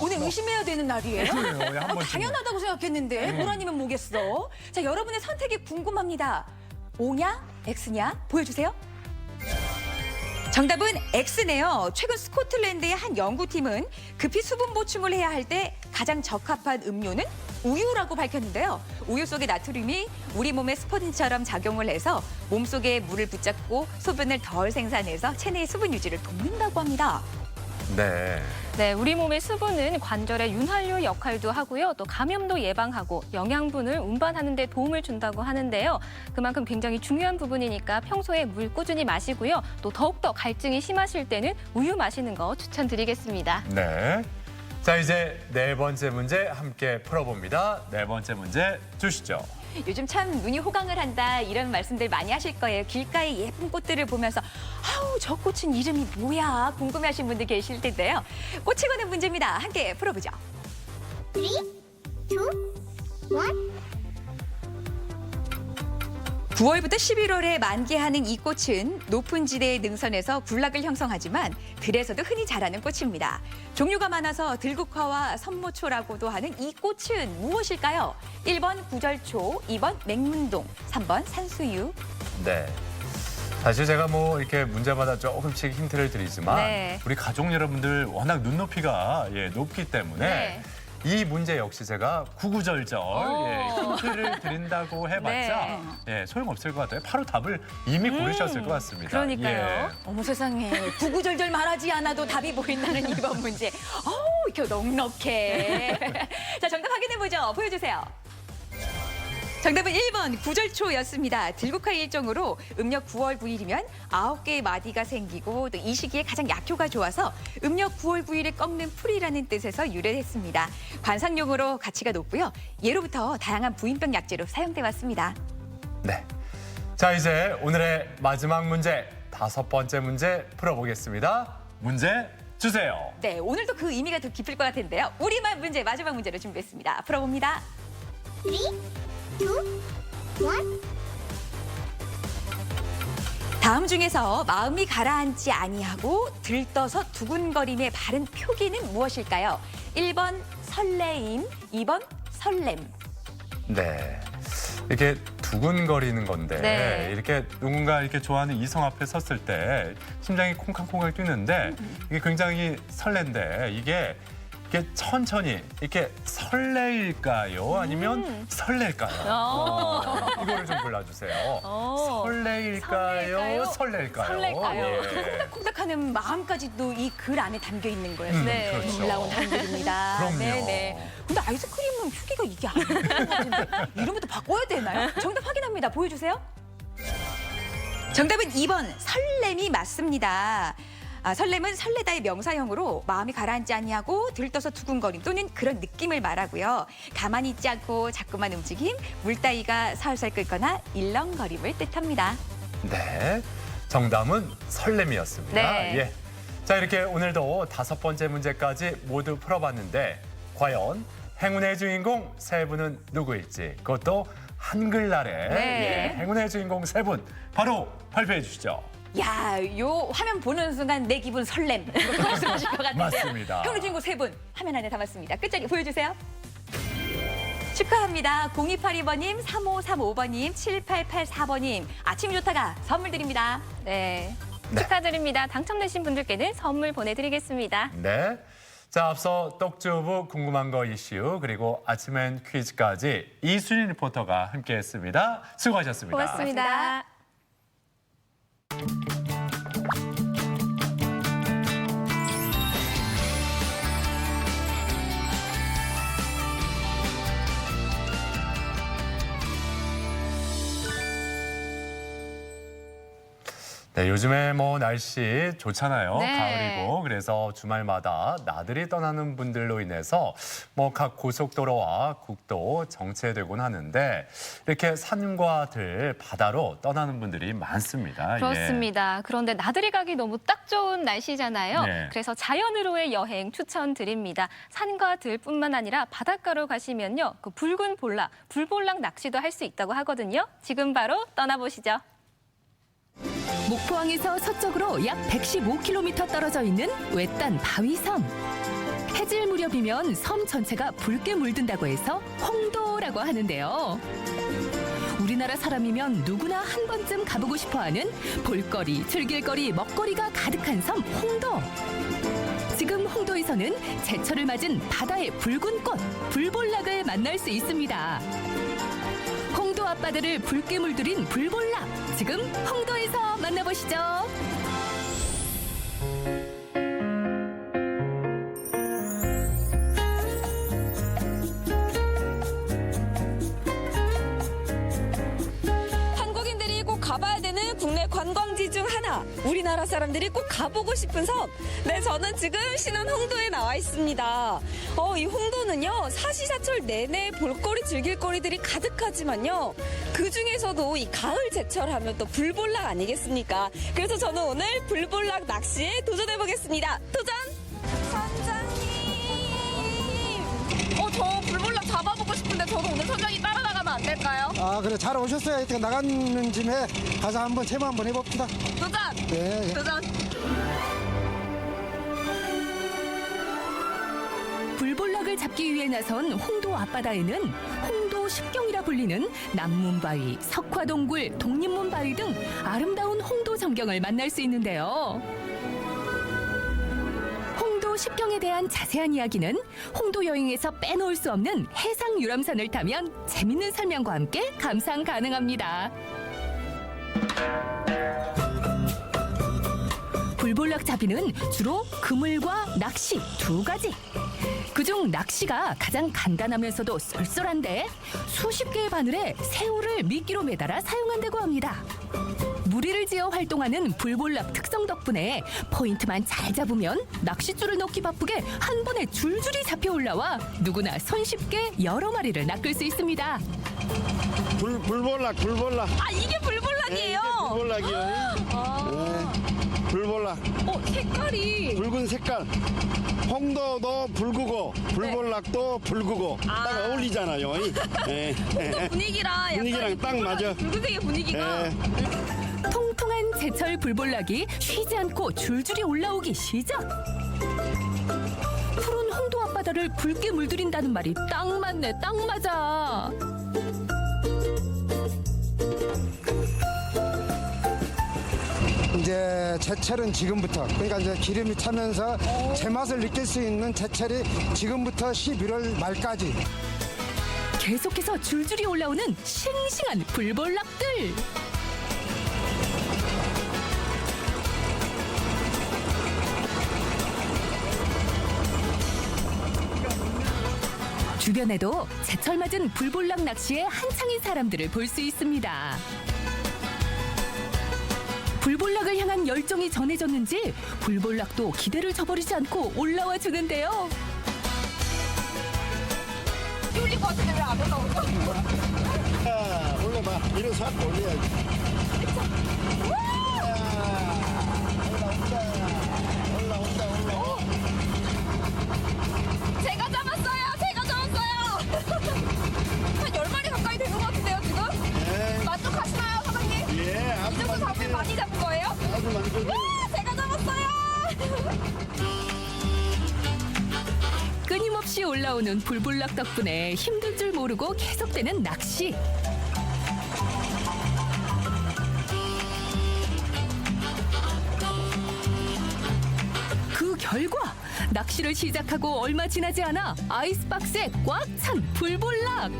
S10: 오늘 의심해야 되는 날이에요?
S1: 그래요. 예, 한 번쯤은.
S10: 당연하다고 생각했는데 물 아니면 뭐겠어? 자, 여러분의 선택이 궁금합니다. O냐, X냐? 보여주세요. 정답은 X네요. 최근 스코틀랜드의 한 연구팀은 급히 수분 보충을 해야 할 때 가장 적합한 음료는 우유라고 밝혔는데요. 우유 속의 나트륨이 우리 몸에 스펀지처럼 작용을 해서 몸속에 물을 붙잡고 소변을 덜 생산해서 체내의 수분 유지를 돕는다고 합니다.
S1: 네.
S2: 네, 우리 몸의 수분은 관절의 윤활유 역할도 하고요. 또 감염도 예방하고 영양분을 운반하는 데 도움을 준다고 하는데요. 그만큼 굉장히 중요한 부분이니까 평소에 물 꾸준히 마시고요. 또 더욱더 갈증이 심하실 때는 우유 마시는 거 추천드리겠습니다.
S1: 네. 자, 이제 네 번째 문제 함께 풀어봅니다. 네 번째 문제 주시죠.
S10: 요즘 참 눈이 호강을 한다 이런 말씀들 많이 하실 거예요. 길가의 예쁜 꽃들을 보면서 아우 저 꽃은 이름이 뭐야 궁금해하신 분들 계실 텐데요. 꽃에 관한 문제입니다. 함께 풀어보죠.
S11: 3, 2, 1.
S10: 9월부터 11월에 만개하는 이 꽃은 높은 지대의 능선에서 군락을 형성하지만 들에서도 흔히 자라는 꽃입니다. 종류가 많아서 들국화와 선모초라고도 하는 이 꽃은 무엇일까요? 1번 구절초, 2번 맹문동, 3번 산수유.
S1: 네. 사실 제가 뭐 이렇게 문제마다 조금씩 힌트를 드리지만
S2: 네.
S1: 우리 가족 여러분들 워낙 눈높이가 예, 높기 때문에
S2: 네.
S1: 이 문제 역시 제가 구구절절 예, 힌트를 드린다고 해봤자
S2: 네.
S1: 예, 소용없을 것 같아요. 바로 답을 이미 고르셨을 것 같습니다.
S2: 그러니까요.
S10: 어머 세상에 구구절절 말하지 않아도 답이 보인다는 이번 문제. 이렇게 넉넉해. 자, 정답 확인해보죠. 보여주세요. 정답은 1번 구절초였습니다. 들국화 일종으로 음력 9월 9일이면 9개의 마디가 생기고 또 이 시기에 가장 약효가 좋아서 음력 9월 9일에 꺾는 풀이라는 뜻에서 유래했습니다. 관상용으로 가치가 높고요. 예로부터 다양한 부인병 약재로 사용돼 왔습니다.
S1: 네. 자, 이제 오늘의 마지막 문제, 다섯 번째 문제 풀어보겠습니다. 문제 주세요.
S10: 네, 오늘도 그 의미가 더 깊을 것 같은데요. 우리말 문제 마지막 문제로 준비했습니다. 풀어봅니다.
S11: 3, 2, 1.
S10: 다음 중에서 마음이 가라앉지 아니하고 들떠서 두근거림의 바른 표기는 무엇일까요? 1번 설레임, 2번 설렘.
S1: 네. 이렇게 두근거리는 건데
S2: 네.
S1: 이렇게 누군가 이렇게 좋아하는 이성 앞에 섰을 때 심장이 콩쾅콩쾅 뛰는데 이게 굉장히 설렌데 이게 천천히 이렇게 설레일까요? 아니면 설렐까요? 이거를 좀 골라주세요. 설레일까요? 설렐까요?
S10: 설렐까요?
S1: 예.
S10: 콩닥콩닥하는 마음까지도 이 글 안에 담겨 있는 거예요.
S2: 네.
S1: 그렇죠.
S10: 놀라운 한글입니다.
S1: 그럼요.
S10: 네네. 근데 아이스크림은 표기가 이게 아닌 것 같은데 이름부터 바꿔야 되나요? 정답 확인합니다. 보여주세요. 정답은 2번 설렘이 맞습니다. 설렘은 설레다의 명사형으로 마음이 가라앉지 아니하고 들떠서 두근거림 또는 그런 느낌을 말하고요. 가만히 있지 않고 자꾸만 움직임, 물따위가 살살 끓거나 일렁거림을 뜻합니다.
S1: 네. 정답은 설렘이었습니다.
S2: 네.
S1: 예. 자, 이렇게 오늘도 5번째 문제까지 모두 풀어봤는데 과연 행운의 주인공 3분은 누구일지, 그것도 한글날에
S10: 네.
S1: 예, 행운의 주인공 3분 바로 발표해 주시죠.
S10: 야, 요 화면 보는 순간 내 기분 설렘. 이거 말씀하실 것 같은데요.
S1: 맞습니다.
S10: 행운의 주인공 3분 화면 안에 담았습니다. 끝자리 보여주세요. 축하합니다. 0282번님, 3535번님, 7884번님. 아침 좋다가 선물 드립니다.
S2: 네. 축하드립니다. 당첨되신 분들께는 선물 보내드리겠습니다.
S1: 네. 자, 앞서 떡주부 궁금한 거 이슈 그리고 아침엔 퀴즈까지 이순희 리포터가 함께했습니다. 수고하셨습니다.
S2: 고맙습니다.
S1: 네, 요즘에 뭐 날씨 좋잖아요.
S2: 네.
S1: 가을이고 그래서 주말마다 나들이 떠나는 분들로 인해서 뭐 각 고속도로와 국도 정체되곤 하는데 이렇게 산과 들, 바다로 떠나는 분들이 많습니다.
S2: 그렇습니다. 그런데 나들이 가기 너무 딱 좋은 날씨잖아요.
S1: 네.
S2: 그래서 자연으로의 여행 추천드립니다. 산과 들뿐만 아니라 바닷가로 가시면요, 그 붉은 볼락, 불볼락 낚시도 할 수 있다고 하거든요. 지금 바로 떠나보시죠.
S16: 목포항에서 서쪽으로 약 115km 떨어져 있는 외딴 바위섬. 해질 무렵이면 섬 전체가 붉게 물든다고 해서 홍도라고 하는데요. 우리나라 사람이면 누구나 한 번쯤 가보고 싶어하는 볼거리, 즐길거리, 먹거리가 가득한 섬 홍도. 지금 홍도에서는 제철을 맞은 바다의 붉은 꽃, 불볼락을 만날 수 있습니다. 홍도 앞바다를 붉게 물들인 불볼락. 지금 홍도에서 만나보시죠.
S17: 한국인들이 꼭 가봐야 되는 국내 관광지 중 하나, 우리나라 사람들이 꼭 가보고 싶은 섬. 네, 저는 지금 신안 홍도에 나와 있습니다. 이 홍도는요, 사시사철 내내 볼거리 즐길거리들이 가득하지만요, 그 중에서도 이 가을 제철 하면 또 불볼락 아니겠습니까? 그래서 저는 오늘 불볼락 낚시에 도전해보겠습니다. 도전! 선장님! 저 불볼락 잡아보고 싶은데 저도 오늘 선장님 따라 나가면 안 될까요?
S18: 아, 그래, 잘 오셨어요. 이렇게 나가는 짐에 가서 한번 체험 한번 해봅시다.
S17: 도전!
S18: 네.
S17: 도전!
S16: 불볼락을 잡기 위해 나선 홍도 앞바다에는 홍도 십경이라 불리는 남문바위, 석화동굴, 독립문바위 등 아름다운 홍도 전경을 만날 수 있는데요. 홍도 십경에 대한 자세한 이야기는 홍도 여행에서 빼놓을 수 없는 해상 유람선을 타면 재밌는 설명과 함께 감상 가능합니다. 불볼락 잡이는 주로 그물과 낚시 두 가지. 그중 낚시가 가장 간단하면서도 쏠쏠한데 수십 개의 바늘에 새우를 미끼로 매달아 사용한다고 합니다. 무리를 지어 활동하는 불볼락 특성 덕분에 포인트만 잘 잡으면 낚싯줄을 넣기 바쁘게 한 번에 줄줄이 잡혀 올라와 누구나 손쉽게 여러 마리를 낚을 수 있습니다.
S19: 불볼락.
S17: 아, 이게 불볼락이에요?
S19: 네, 불볼락이요. 네, 불볼락.
S17: 색깔이.
S19: 붉은 색깔. 홍도도 붉고 불볼락도 붉고 딱 어울리잖아요. 네.
S17: 홍도 분위기랑
S19: 분위기랑 딱 맞아.
S17: 붉은색의 분위기가.
S19: 네.
S16: 통통한 제철 불볼락이 쉬지 않고 줄줄이 올라오기 시작. 푸른 홍도 앞바다를 붉게 물들인다는 말이 딱 맞네, 딱 맞아.
S18: 이제 제철은 지금부터, 그러니까 이제 기름이 차면서 제맛을 느낄 수 있는 제철이 지금부터 11월 말까지.
S16: 계속해서 줄줄이 올라오는 싱싱한 불볼락들. 주변에도 제철 맞은 불볼락 낚시에 한창인 사람들을 볼 수 있습니다. 불볼락을 향한 열정이 전해졌는지 불볼락도 기대를 저버리지 않고 올라와 주는데요.
S17: 뚫릴 것 같은데 왜 안 올라오죠?
S19: 올려봐. 이리 싹 올려야지.
S16: 찾아오는 불불락 덕분에 힘들 줄 모르고 계속되는 낚시. 그 결과 낚시를 시작하고 얼마 지나지 않아 아이스박스에 꽉 찬 불불락.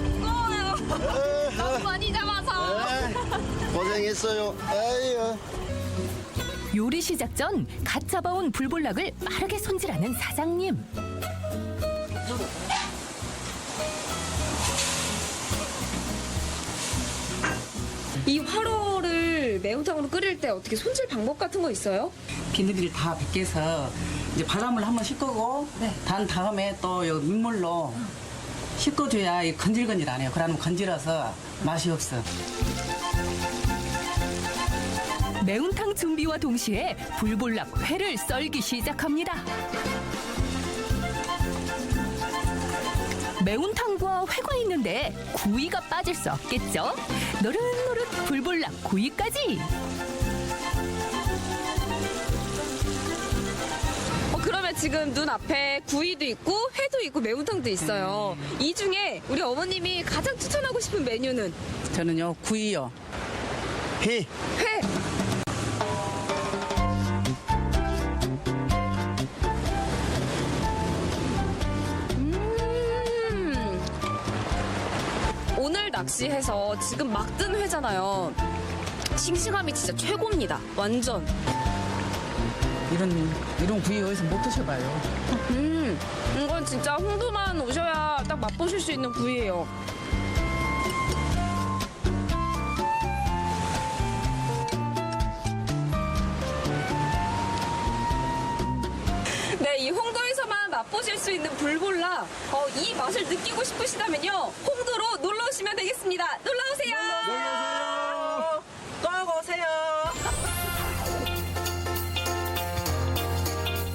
S17: 무거워요. 너무 많이 잡아서.
S19: 고생했어요. 아유.
S16: 요리 시작 전 갓 잡아온 불볼락을 빠르게 손질하는 사장님.
S17: 이 화로를 매운탕으로 끓일 때 어떻게 손질 방법 같은 거 있어요?
S20: 비늘을 다 벗겨서 이제 바람을 한번 씻고 단 다음에 또 요 민물로 씻어줘야 이 건질건질하네요. 그러면 건질어서 맛이 없어.
S16: 매운탕 준비와 동시에 불볼락 회를 썰기 시작합니다. 매운탕과 회가 있는데 구이가 빠질 수 없겠죠? 노릇노릇 불볼락 구이까지.
S17: 그러면 지금 눈앞에 구이도 있고 회도 있고 매운탕도 있어요. 이 중에 우리 어머님이 가장 추천하고 싶은 메뉴는?
S20: 저는요 구이요.
S19: 회.
S17: 회. 오늘 낚시해서 지금 막 뜬 회잖아요. 싱싱함이 진짜 최고입니다. 완전.
S20: 이런 구이 어디서 못 드셔봐요.
S17: 이건 진짜 홍도만 오셔야 딱 맛보실 수 있는 구이예요. 네, 이 홍도에서만 맛보실 수 있는 불볼락. 이 맛을 느끼고 싶으시다면요, 홍도로 놀러 오시면 되겠습니다. 놀러 오세요.
S20: 꼭 오세요.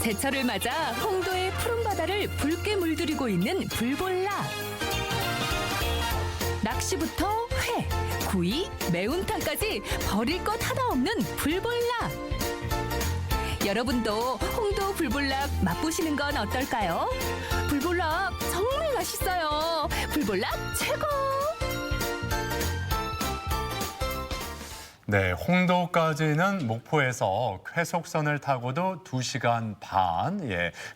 S16: 제철을 맞아 홍도의 푸른 바다를 붉게 물들이고 있는 불볼락. 낚시부터 회, 구이, 매운탕까지 버릴 것 하나 없는 불볼락. 여러분도 홍도 불볼락 맛보시는 건 어떨까요? 불볼락 정말 맛있어요. 불볼락 최고!
S1: 네, 홍도까지는 목포에서 회속선을 타고도 2시간 반,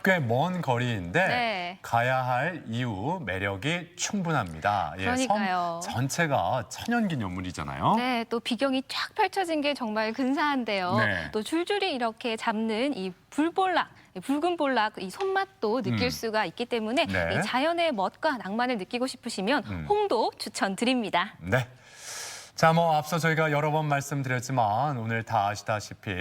S1: 꽤 먼 거리인데
S2: 네.
S1: 가야 할 이유, 매력이 충분합니다.
S2: 그러니까요.
S1: 섬 전체가 천연기념물이잖아요.
S2: 네, 또 비경이 쫙 펼쳐진 게 정말 근사한데요.
S1: 네.
S2: 또 줄줄이 이렇게 잡는 이 불볼락, 붉은 볼락, 이 손맛도 느낄 수가 있기 때문에
S1: 네.
S2: 이 자연의 멋과 낭만을 느끼고 싶으시면 홍도 추천드립니다.
S1: 네. 자, 앞서 저희가 여러 번 말씀드렸지만 오늘 다 아시다시피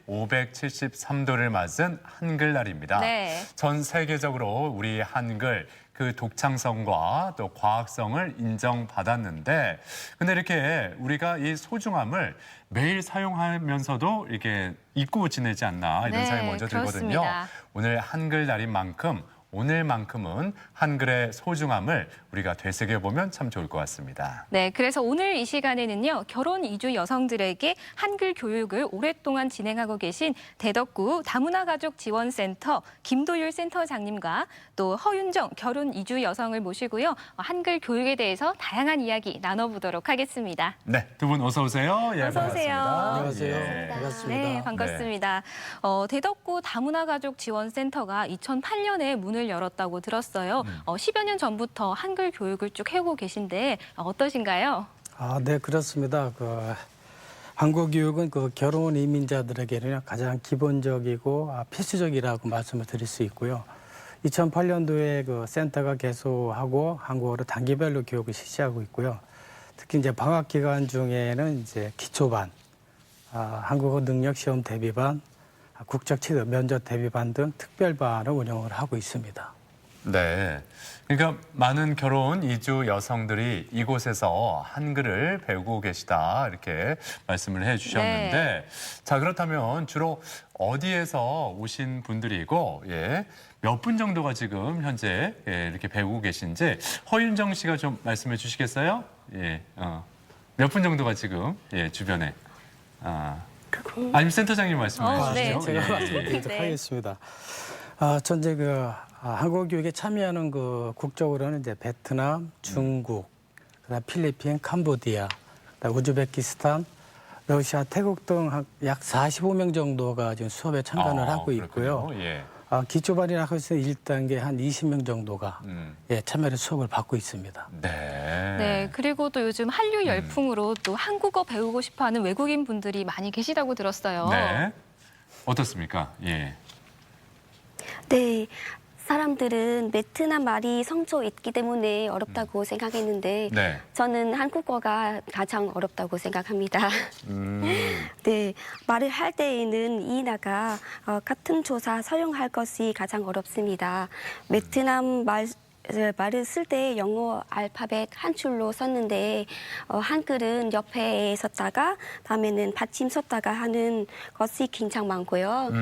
S1: 573도를 맞은 한글날입니다.
S2: 네.
S1: 전 세계적으로 우리 한글 그 독창성과 또 과학성을 인정받았는데 근데 이렇게 우리가 이 소중함을 매일 사용하면서도 이렇게 잊고 지내지 않나 이런
S2: 네,
S1: 생각이 먼저 들거든요.
S2: 그렇습니다.
S1: 오늘 한글날인 만큼 오늘만큼은 한글의 소중함을 우리가 되새겨보면 참 좋을 것 같습니다.
S2: 네, 그래서 오늘 이 시간에는요, 결혼 이주 여성들에게 한글 교육을 오랫동안 진행하고 계신 대덕구 다문화가족지원센터 김도율 센터장님과 또 허윤정 결혼 이주 여성을 모시고요, 한글 교육에 대해서 다양한 이야기 나눠보도록 하겠습니다.
S1: 네, 두 분 어서 오세요. 예,
S2: 어서 오세요.
S7: 안녕하세요.
S1: 예.
S7: 반갑습니다.
S2: 네, 반갑습니다. 대덕구 다문화가족지원센터가 2008년에 문을 열었다고 들었어요. 10여 년 전부터 한글 교육을 쭉 해오고 계신데 어떠신가요?
S21: 네, 그렇습니다. 한국 교육은 결혼 이민자들에게는 가장 기본적이고 필수적이라고 말씀을 드릴 수 있고요. 2008년도에 센터가 개소하고 한국어로 단기별로 교육을 실시하고 있고요. 특히 이제 방학 기간 중에는 이제 기초반, 한국어 능력 시험 대비반, 국적 취득 면접 대비반 등 특별반을 운영을 하고 있습니다.
S1: 네. 그러니까 많은 결혼 이주 여성들이 이곳에서 한글을 배우고 계시다 이렇게 말씀을 해주셨는데
S2: 네.
S1: 자 그렇다면 주로 어디에서 오신 분들이고 몇 분 정도가 지금 현재 이렇게 배우고 계신지 허윤정 씨가 좀 말씀해 주시겠어요? 몇 분 정도가 지금 주변에 아니면 센터장님 말씀해 주시죠.
S21: 네. 제가 말씀드리도록 하겠습니다. 전제 한국 교육에 참여하는 국적으로는 이제 베트남, 중국, 그다음 필리핀, 캄보디아, 그다음 우즈베키스탄, 러시아, 태국 등 약 45명 정도가 지금 수업에 참관을 하고 있고요. 기초반이나 하고 있는 1단계 한 20명 정도가 참여를 수업을 받고 있습니다.
S2: 네, 그리고 또 요즘 한류 열풍으로 또 한국어 배우고 싶어하는 외국인 분들이 많이 계시다고 들었어요.
S1: 네, 어떻습니까? 예.
S3: 네, 사람들은 베트남 말이 성조 있기 때문에 어렵다고 생각했는데 저는 한국어가 가장 어렵다고 생각합니다. 네, 말을 할 때에는 이나가 같은 조사 사용할 것이 가장 어렵습니다. 베트남 말을 쓸 때 영어 알파벳 한 줄로 썼는데 한글은 옆에 썼다가 다음에는 받침 썼다가 하는 것이 굉장히 많고요.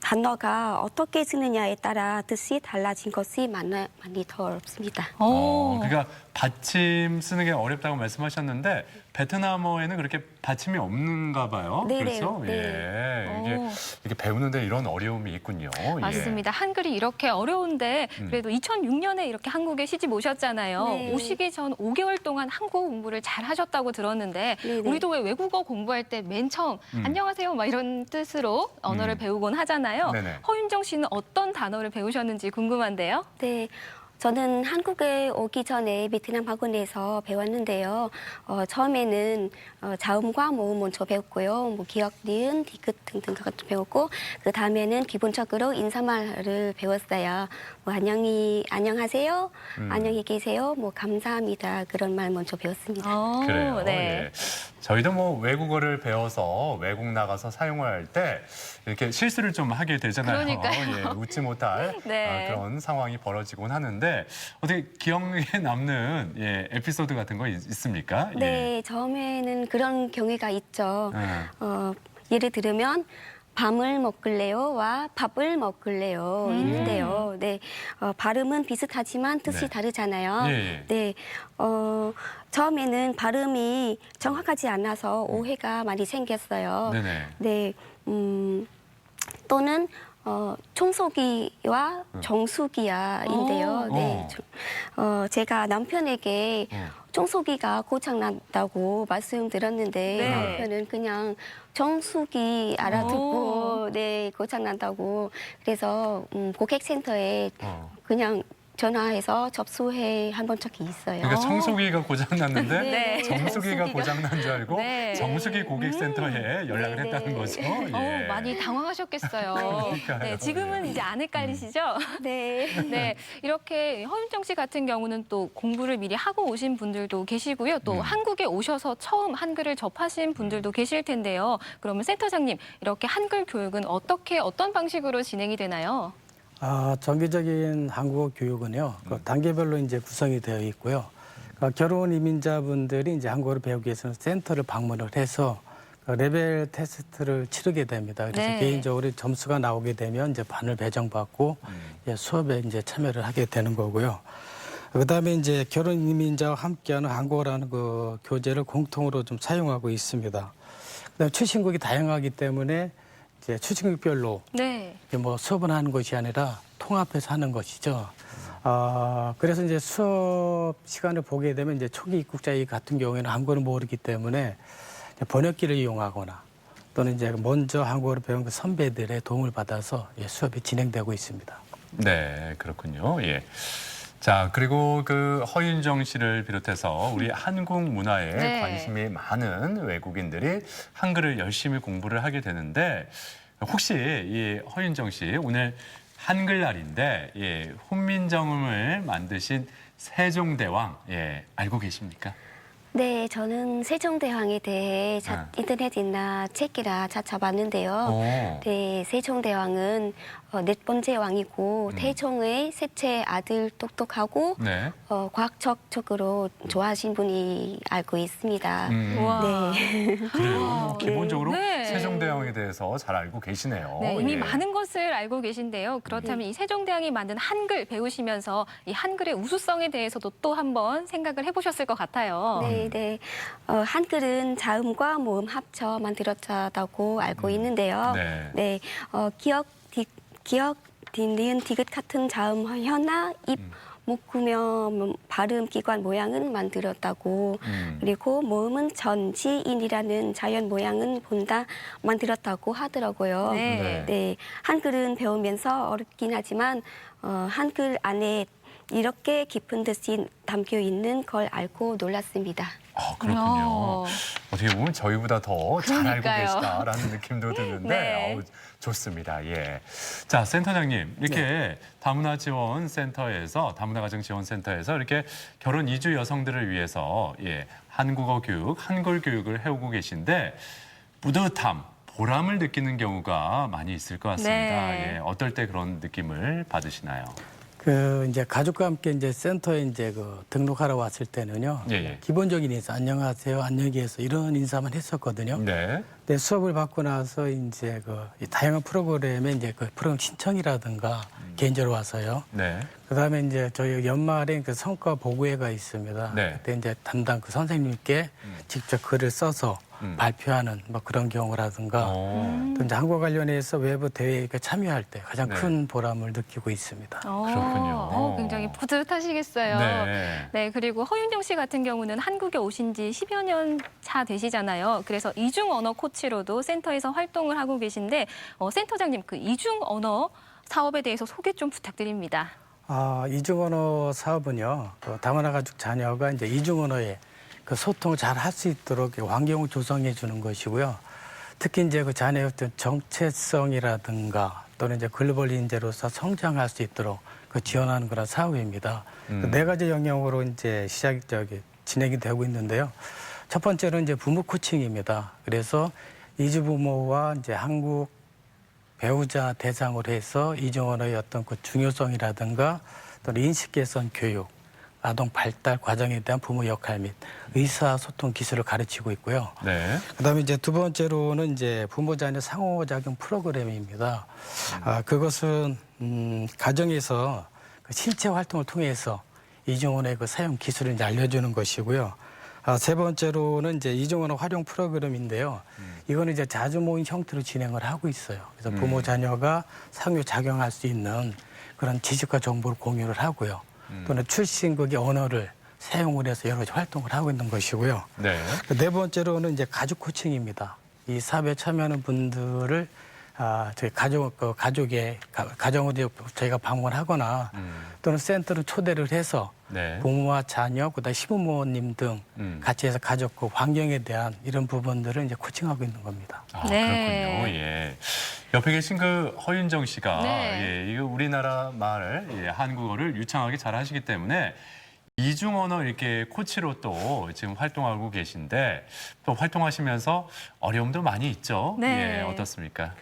S3: 단어가 어떻게 쓰느냐에 따라 뜻이 달라진 것이 많이 더 어렵습니다.
S1: 그러니까 받침 쓰는 게 어렵다고 말씀하셨는데 베트남어에는 그렇게 받침이 없는가 봐요.
S3: 네네,
S1: 그렇죠?
S3: 네.
S1: 예. 이게 배우는데 이런 어려움이 있군요.
S2: 맞습니다. 한글이 이렇게 어려운데 그래도 2006년에 이렇게 한국에 시집 오셨잖아요.
S3: 네.
S2: 오시기 전 5개월 동안 한국어 공부를 잘 하셨다고 들었는데 우리도 왜 외국어 공부할 때 맨 처음 안녕하세요 막 이런 뜻으로 언어를 배우곤 하잖아요. 허윤정 씨는 어떤 단어를 배우셨는지 궁금한데요.
S3: 네. 저는 한국에 오기 전에 베트남 학원에서 배웠는데요. 처음에는 자음과 모음 먼저 배웠고요. 뭐 기억, 니은, 디귿 등등 그것도 배웠고 그 다음에는 기본적으로 인사말을 배웠어요. 뭐 안녕하세요, 안녕히 계세요, 뭐 감사합니다 그런 말 먼저 배웠습니다.
S1: 그래요. 예. 저희도 뭐 외국어를 배워서 외국 나가서 사용할 때 이렇게 실수를 좀 하게 되잖아요.
S2: 그러니까요.
S1: 웃지 못할 그런 상황이 벌어지곤 하는데 어떻게 기억에 남는 에피소드 같은 거 있습니까?
S3: 네, 처음에는 그런 경우가 있죠. 예를 들면 밤을 먹을래요와 밥을 먹을래요 있는데요. 네, 발음은 비슷하지만 뜻이 다르잖아요. 네, 처음에는 발음이 정확하지 않아서 오해가 많이 생겼어요. 네, 또는 청소기와 정수기야인데요. 네, 제가 남편에게 청소기가 고장난다고 말씀드렸는데 남편은 그냥 정수기 알아듣고 고장난다고 그래서 고객센터에 그냥 전화해서 접수해 한 번 적이 있어요.
S1: 그러니까 청소기가 고장났는데 정수기가 고장난 줄 알고 정수기 고객센터에 연락을 했다는 거죠.
S2: 많이 당황하셨겠어요.
S1: 그러니까요.
S2: 지금은 이제 안 헷갈리시죠? 네. 이렇게 허윤정 씨 같은 경우는 또 공부를 미리 하고 오신 분들도 계시고요. 또 한국에 오셔서 처음 한글을 접하신 분들도 계실 텐데요. 그러면 센터장님, 이렇게 한글 교육은 어떤 방식으로 진행이 되나요?
S21: 정기적인 한국어 교육은요, 단계별로 이제 구성이 되어 있고요. 결혼 이민자분들이 이제 한국어를 배우기 위해서는 센터를 방문을 해서 레벨 테스트를 치르게 됩니다. 그래서 개인적으로 점수가 나오게 되면 이제 반을 배정받고 수업에 이제 참여를 하게 되는 거고요. 그다음에 이제 결혼 이민자와 함께하는 한국어라는 교재를 공통으로 좀 사용하고 있습니다. 그다음에 출신국이 다양하기 때문에 이제 출신국별로 뭐 수업을 하는 것이 아니라 통합해서 하는 것이죠. 그래서 이제 수업 시간을 보게 되면 이제 초기 입국자 같은 경우에는 한국어를 모르기 때문에 번역기를 이용하거나 또는 이제 먼저 한국어를 배운 선배들의 도움을 받아서 수업이 진행되고 있습니다.
S1: 네, 그렇군요. 자, 그리고 허윤정 씨를 비롯해서 우리 한국 문화에 관심이 많은 외국인들이 한글을 열심히 공부를 하게 되는데 혹시 이 허윤정 씨 오늘 한글날인데 훈민정음을 만드신 세종대왕 알고 계십니까?
S3: 네, 저는 세종대왕에 대해 인터넷이나 책이라 찾아봤는데요. 네, 세종대왕은 네 번째 왕이고 태종의 셋째 아들 똑똑하고 과학적으로 좋아하신 분이 알고 있습니다.
S1: 그래요. 기본적으로 세종대왕에 대해서 잘 알고 계시네요.
S2: 이미 많은 것을 알고 계신데요. 그렇다면 이 세종대왕이 만든 한글 배우시면서 이 한글의 우수성에 대해서도 또 한번 생각을 해보셨을 것 같아요.
S3: 네. 한글은 자음과 모음 합쳐 만들었다고 알고 있는데요. 네. 기역, 니은, 디귿 같은 자음, 현아, 입, 목, 구며 발음, 기관 모양은 만들었다고 그리고 모음은 전, 지, 인이라는 자연 모양은 본다 만들었다고 하더라고요. 네. 한글은 배우면서 어렵긴 하지만 한글 안에 이렇게 깊은 뜻이 담겨 있는 걸 알고 놀랐습니다.
S1: 그렇군요. 어떻게 보면 저희보다 더 잘 알고
S2: 그러니까요.
S1: 계시다라는 느낌도 드는데
S2: 네.
S1: 좋습니다. 예. 자, 센터장님, 이렇게 다문화 지원센터에서 다문화 가정 지원센터에서 이렇게 결혼 이주 여성들을 위해서 한국어 교육, 한글 교육을 해오고 계신데 뿌듯함, 보람을 느끼는 경우가 많이 있을 것 같습니다.
S2: 네.
S1: 어떨 때 그런 느낌을 받으시나요?
S21: 이제 가족과 함께 이제 센터에 이제 등록하러 왔을 때는요. 기본적인 인사, 안녕하세요, 안녕히 계세요 이런 인사만 했었거든요. 근데 수업을 받고 나서 이제 이 다양한 프로그램에 이제 프로그램 신청이라든가 개인적으로 와서요. 그다음에 이제 저희 연말에 성과 보고회가 있습니다. 그때 이제 담당 선생님께 직접 글을 써서 발표하는 그런 경우라든가 또 이제 한국어 관련해서 외부 대회에 참여할 때 가장 큰 보람을 느끼고 있습니다.
S1: 그렇군요.
S2: 굉장히 뿌듯하시겠어요. 네, 그리고 허윤정 씨 같은 경우는 한국에 오신 지 10여 년 차 되시잖아요. 그래서 이중 언어 코치로도 센터에서 활동을 하고 계신데 센터장님 그 이중 언어 사업에 대해서 소개 좀 부탁드립니다.
S21: 이중 언어 사업은요. 다문화 가족 자녀가 이제 이중 언어에 소통을 잘 할 수 있도록 환경을 조성해 주는 것이고요. 특히 이제 그 자녀의 어떤 정체성이라든가 또는 이제 글로벌 인재로서 성장할 수 있도록 지원하는 그런 사업입니다. 네 가지 영역으로 이제 진행이 되고 있는데요. 첫 번째는 이제 부모 코칭입니다. 그래서 이주 부모와 이제 한국 배우자 대상으로 해서 이중 언어의 어떤 중요성이라든가 또는 인식 개선 교육, 아동 발달 과정에 대한 부모 역할 및 의사소통 기술을 가르치고 있고요. 그다음에 이제 두 번째로는 이제 부모 자녀 상호작용 프로그램입니다. 그것은 가정에서 실제 활동을 통해서 이중 언어의 사용 기술을 이제 알려주는 것이고요. 세 번째로는 이제 이중 언어 활용 프로그램인데요. 이거는 이제 자주 모임 형태로 진행을 하고 있어요. 그래서 부모 자녀가 상호작용할 수 있는 그런 지식과 정보를 공유를 하고요. 또는 출신국의 언어를 사용을 해서 여러 가지 활동을 하고 있는 것이고요. 네 번째로는 이제 가족 코칭입니다. 이 사업에 참여하는 분들을 저희 가정으로 저희가 방문하거나 또는 센터를 초대를 해서 부모와 자녀, 그다음 시부모님 등 같이 해서 가족과 환경에 대한 이런 부분들을 이제 코칭하고 있는 겁니다.
S1: 그렇군요. 옆에 계신 그 허윤정 씨가 이거 우리나라 말 한국어를 유창하게 잘 하시기 때문에 이중 언어 이렇게 코치로 또 지금 활동하고 계신데 또 활동하시면서 어려움도 많이 있죠. 어떻습니까?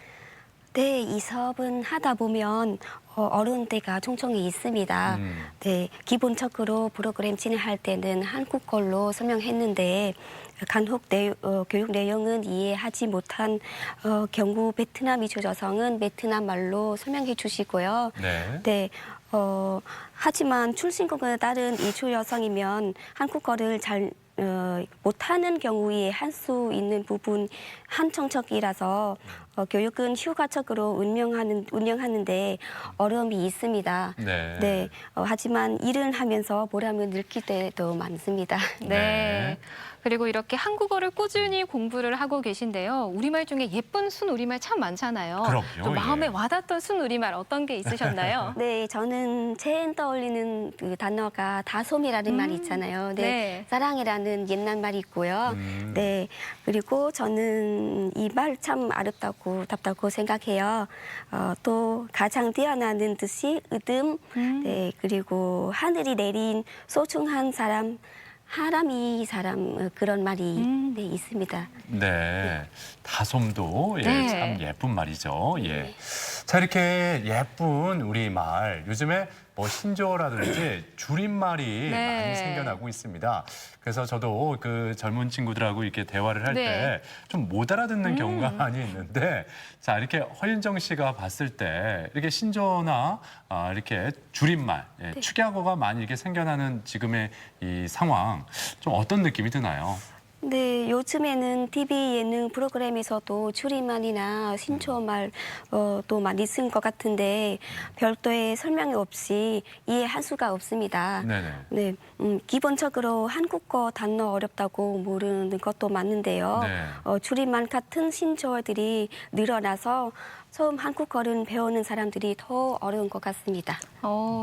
S3: 네, 이 사업은 하다 보면 어려운 때가 종종 있습니다. 네, 기본적으로 프로그램 진행할 때는 한국어로 설명했는데 간혹 교육 내용은 이해하지 못한 경우 베트남 이주 여성은 베트남 말로 설명해 주시고요. 네. 하지만 출신국의 다른 이주 여성이면 한국어를 잘 못하는 경우에 할 수 있는 부분 한정적이라서 교육은 효과적으로 운영하는데 어려움이 있습니다. 하지만 일을 하면서 보람을 느낄 때도 많습니다.
S2: 그리고 이렇게 한국어를 꾸준히 공부를 하고 계신데요. 우리말 중에 예쁜 순우리말 참 많잖아요. 또 마음에 와닿던 순우리말 어떤 게 있으셨나요?
S3: 네, 저는 제일 떠올리는 그 단어가 다솜이라는 말이 있잖아요. 사랑이라는 옛날 말이 있고요. 그리고 저는 이 말 참 아름답고 답답고 생각해요. 또 가장 뛰어나는 뜻이 의듬, 그리고 하늘이 내린 소중한 사람, 하람이 사람 그런 말이 있습니다.
S1: 다솜도 참 예쁜 말이죠. 자, 이렇게 예쁜 우리말 요즘에 신조어라든지 줄임말이
S2: 네.
S1: 많이 생겨나고 있습니다. 그래서 저도 그 젊은 친구들하고 이렇게 대화를 할 때 좀 못 알아듣는 경우가 많이 있는데, 자, 이렇게 허윤정 씨가 봤을 때 이렇게 신조어나 이렇게 줄임말, 축약어가 많이 이렇게 생겨나는 지금의 이 상황, 좀 어떤 느낌이 드나요?
S3: 네, 요즘에는 TV 예능 프로그램에서도 줄임말이나 신조어말 또 많이 쓴 것 같은데 별도의 설명이 없이 이해할 수가 없습니다.
S1: 네네.
S3: 네, 기본적으로 한국어 단어 어렵다고 모르는 것도 맞는데요.
S1: 네.
S3: 줄임말 같은 신조어들이 늘어나서 처음 한국어를 배우는 사람들이 더 어려운 것 같습니다.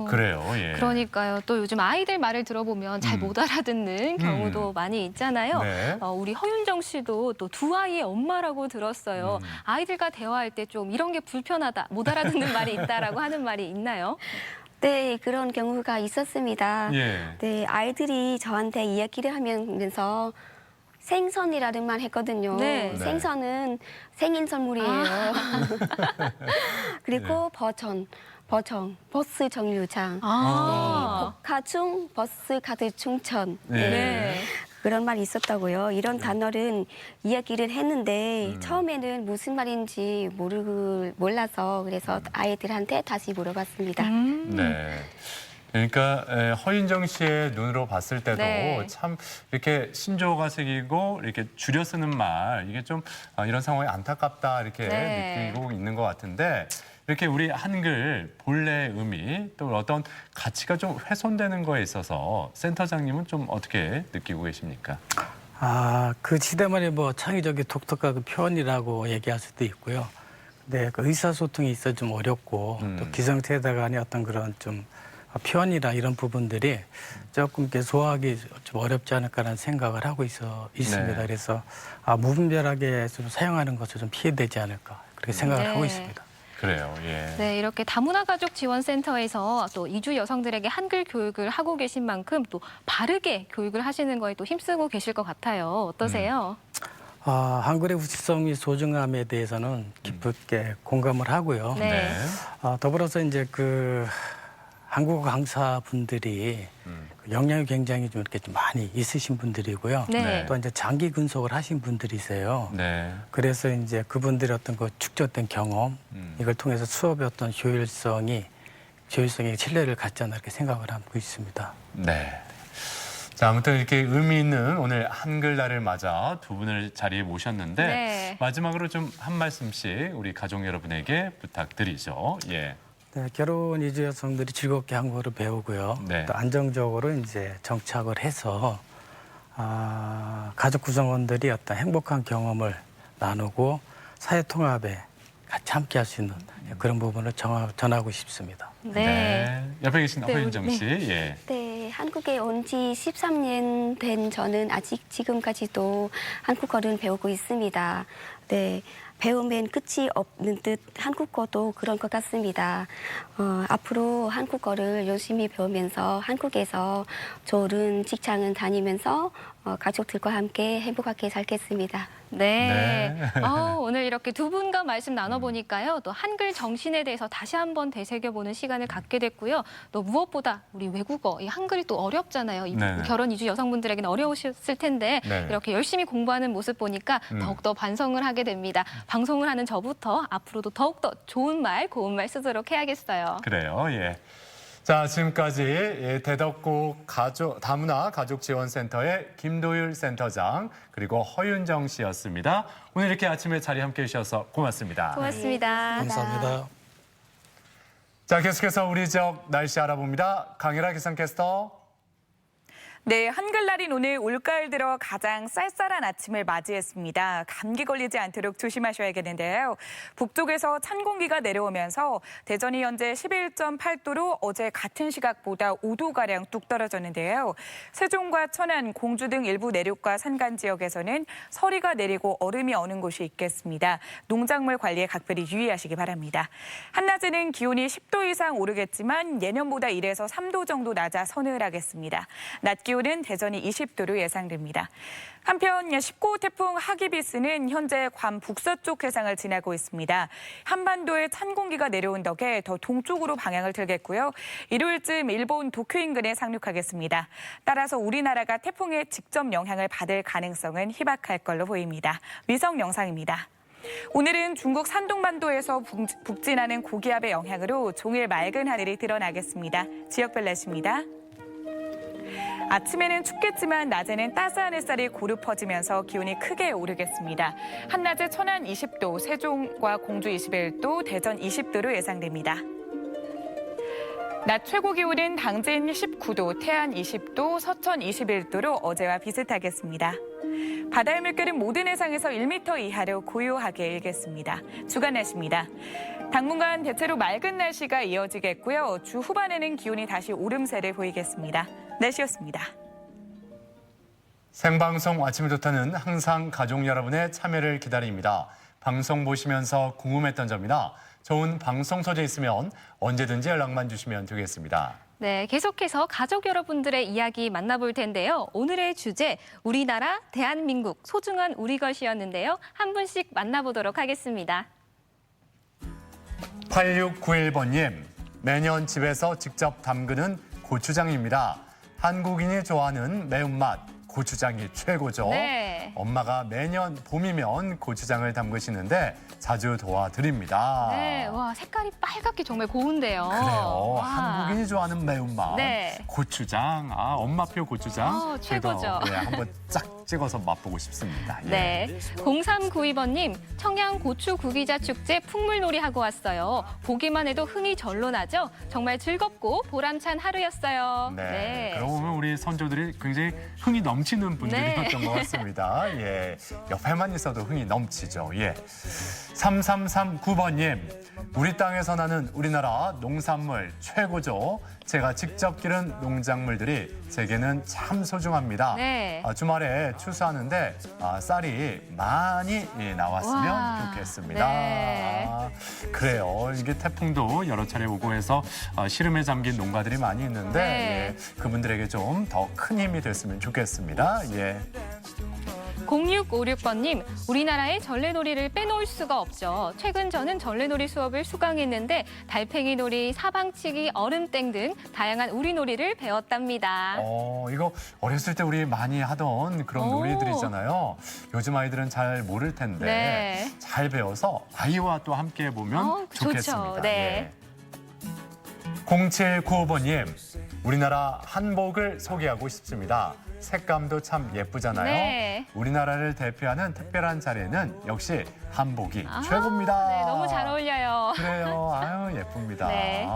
S1: 그래요. 예.
S2: 그러니까요. 또 요즘 아이들 말을 들어보면 잘 못 알아듣는 경우도 많이 있잖아요.
S1: 네.
S2: 우리 허윤정 씨도 또 두 아이의 엄마라고 들었어요. 아이들과 대화할 때 좀 이런 게 불편하다, 못 알아듣는 말이 있다라고 하는 말이 있나요?
S3: 네, 그런 경우가 있었습니다.
S1: 예.
S3: 네, 아이들이 저한테 이야기를 하면서 생선이라는 말 했거든요.
S2: 네.
S3: 생선은 생일 선물이에요. 그리고 버전, 버스 정류장, 복화중 버스 카드 충전.
S1: 네.
S3: 그런 말이 있었다고요. 이런 단어는 이야기를 했는데 처음에는 무슨 말인지 몰라서 그래서 아이들한테 다시 물어봤습니다.
S1: 네. 그러니까 허윤정 씨의 눈으로 봤을 때도
S2: 네.
S1: 참 이렇게 신조어가 생기고 이렇게 줄여 쓰는 말, 이게 좀 이런 상황이 안타깝다 이렇게
S2: 네.
S1: 느끼고 있는 것 같은데, 이렇게 우리 한글 본래의 의미 또 어떤 가치가 좀 훼손되는 거에 있어서 센터장님은 좀 어떻게 느끼고 계십니까?
S21: 그 시대만의 뭐 창의적인 독특한 그 표현이라고 얘기할 수도 있고요. 근데 그 의사소통이 있어 좀 어렵고 또 기성세대 간의 어떤 그런 좀 표현이나 이런 부분들이 조금 이렇게 소화하기 좀 어렵지 않을까라는 생각을 하고 있습니다.
S1: 네.
S21: 그래서 무분별하게 좀 사용하는 것을 좀 피해되지 않을까 그렇게 생각을 하고 있습니다.
S1: 그래요. 예.
S2: 네, 이렇게 다문화 가족 지원센터에서 또 이주 여성들에게 한글 교육을 하고 계신 만큼 또 바르게 교육을 하시는 거에 또 힘쓰고 계실 것 같아요. 어떠세요?
S21: 한글의 우수성이 소중함에 대해서는 깊게 공감을 하고요.
S2: 네.
S21: 더불어서 이제 한국어 강사분들이 역량이 굉장히 좀 이렇게 좀 많이 있으신 분들이고요.
S2: 네.
S21: 또 이제 장기 근속을 하신 분들이세요.
S1: 네.
S21: 그래서 이제 그분들의 어떤 그 축적된 경험, 이걸 통해서 수업의 어떤 효율성이 신뢰를 갖지 않나 이렇게 생각을 하고 있습니다.
S1: 네. 자, 아무튼 이렇게 의미 있는 오늘 한글날을 맞아 두 분을 자리에 모셨는데
S2: 네.
S1: 마지막으로 좀 한 말씀씩 우리 가족 여러분에게 부탁드리죠. 예.
S21: 네, 결혼 이주 여성들이 즐겁게 한국어를 배우고요.
S1: 네.
S21: 또 안정적으로 이제 정착을 해서 가족 구성원들이 어떤 행복한 경험을 나누고 사회 통합에 같이 함께할 수 있는 그런 부분을 전하고 싶습니다.
S2: 네.
S1: 옆에 계신 허윤정 씨.
S3: 네.
S1: 예.
S3: 네, 한국에 온 지 13년 된 저는 아직 지금까지도 한국어를 배우고 있습니다. 네. 배우면 끝이 없는 듯 한국어도 그런 것 같습니다. 앞으로 한국어를 열심히 배우면서 한국에서 좋은 직장을 다니면서 가족들과 함께 행복하게 살겠습니다.
S2: 네. 오늘 이렇게 두 분과 말씀 나눠보니까요. 또 한글 정신에 대해서 다시 한번 되새겨보는 시간을 갖게 됐고요. 또 무엇보다 우리 외국어, 이 한글이 또 어렵잖아요. 결혼 이주 여성분들에게는 어려우셨을 텐데 이렇게 열심히 공부하는 모습 보니까 더욱더 반성을 하게 됩니다. 방송을 하는 저부터 앞으로도 더욱더 좋은 말, 고운 말 쓰도록 해야겠어요.
S1: 그래요. 예. 자, 지금까지 대덕구 다문화 가족지원센터의 김도율 센터장 그리고 허윤정 씨였습니다. 오늘 이렇게 아침에 자리 함께해 주셔서 고맙습니다.
S2: 고맙습니다.
S21: 감사합니다.
S1: 자, 계속해서 우리 지역 날씨 알아봅니다. 강혜라 기상캐스터.
S5: 네, 한글날인 오늘 올가을 들어 가장 쌀쌀한 아침을 맞이했습니다. 감기 걸리지 않도록 조심하셔야겠는데요. 북쪽에서 찬 공기가 내려오면서 대전이 현재 11.8도로 어제 같은 시각보다 5도가량 뚝 떨어졌는데요. 세종과 천안, 공주 등 일부 내륙과 산간 지역에서는 서리가 내리고 얼음이 어는 곳이 있겠습니다. 농작물 관리에 각별히 유의하시기 바랍니다. 한낮에는 기온이 10도 이상 오르겠지만 예년보다 1에서 3도 정도 낮아 서늘하겠습니다. 낮 기온은 대전이 20도로 예상됩니다. 한편 19호 태풍 하기비스는 현재 괌 북서쪽 해상을 지나고 있습니다. 한반도에 찬 공기가 내려온 덕에 더 동쪽으로 방향을 틀겠고요. 일요일쯤 일본 도쿄 인근에 상륙하겠습니다. 따라서 우리나라가 태풍의 직접 영향을 받을 가능성은 희박할 걸로 보입니다. 위성 영상입니다. 오늘은 중국 산동반도에서 북진하는 고기압의 영향으로 종일 맑은 하늘이 드러나겠습니다. 지역별 날씨입니다. 아침에는 춥겠지만 낮에는 따스한 햇살이 고루 퍼지면서 기온이 크게 오르겠습니다. 한낮에 천안 20도, 세종과 공주 21도, 대전 20도로 예상됩니다. 낮 최고 기온은 당진 19도, 태안 20도, 서천 21도로 어제와 비슷하겠습니다. 바다의 물결은 모든 해상에서 1m 이하로 고요하게 일겠습니다. 주간 날씨입니다. 당분간 대체로 맑은 날씨가 이어지겠고요. 주 후반에는 기온이 다시 오름세를 보이겠습니다. 날씨였습니다.
S1: 생방송 아침이 좋다는 항상 가족 여러분의 참여를 기다립니다. 방송 보시면서 궁금했던 점이나 좋은 방송 소재 있으면 언제든지 연락만 주시면 되겠습니다.
S2: 네, 계속해서 가족 여러분들의 이야기 만나볼 텐데요. 오늘의 주제, 우리나라, 대한민국, 소중한 우리 것이었는데요. 한 분씩 만나보도록 하겠습니다.
S1: 8691번님, 매년 집에서 직접 담그는 고추장입니다. 한국인이 좋아하는 매운맛, 고추장이 최고죠.
S2: 네.
S1: 엄마가 매년 봄이면 고추장을 담그시는데 자주 도와드립니다.
S2: 네, 와, 색깔이 빨갛게 정말 고운데요.
S1: 그래요.
S2: 와.
S1: 한국인이 좋아하는 매운맛.
S2: 네.
S1: 고추장, 엄마표 고추장.
S2: 최고죠.
S1: 네, 한번 쫙 찍어서 맛보고 싶습니다. 예.
S2: 네, 0392번님, 청양 고추 구기자 축제 풍물놀이 하고 왔어요. 보기만 해도 흥이 절로 나죠? 정말 즐겁고 보람찬 하루였어요.
S1: 네. 그러고 보면 우리 선조들이 굉장히 흥이 넘치는 분들이었던
S2: 네.
S1: 것 같습니다. 예. 옆에만 있어도 흥이 넘치죠. 예. 3339번님, 우리 땅에서 나는 우리나라 농산물 최고죠. 제가 직접 기른 농작물들이 제게는 참 소중합니다.
S2: 네.
S1: 주말에 추수하는데 쌀이 많이 나왔으면
S2: 와.
S1: 좋겠습니다.
S2: 네.
S1: 그래요. 이게 태풍도 여러 차례 오고 해서 시름에 잠긴 농가들이 많이 있는데
S2: 네.
S1: 예, 그분들에게 좀 더 큰 힘이 됐으면 좋겠습니다. 예.
S2: 0656번님, 우리나라의 전래놀이를 빼놓을 수가 없죠. 최근 저는 전래놀이 수업을 수강했는데 달팽이 놀이, 사방치기, 얼음땡 등 다양한 우리 놀이를 배웠답니다.
S1: 이거 어렸을 때 우리 많이 하던 그런 놀이들이잖아요. 요즘 아이들은 잘 모를 텐데
S2: 네.
S1: 잘 배워서 아이와 또 함께 해보면
S2: 좋죠.
S1: 좋겠습니다.
S2: 네.
S1: 예. 0795번님, 우리나라 한복을 소개하고 싶습니다. 색감도 참 예쁘잖아요.
S2: 네.
S1: 우리나라를 대표하는 특별한 자리에는 역시 한복이 최고입니다.
S2: 네, 너무 잘 어울려요.
S1: 그래요. 아유, 예쁩니다.
S2: 네.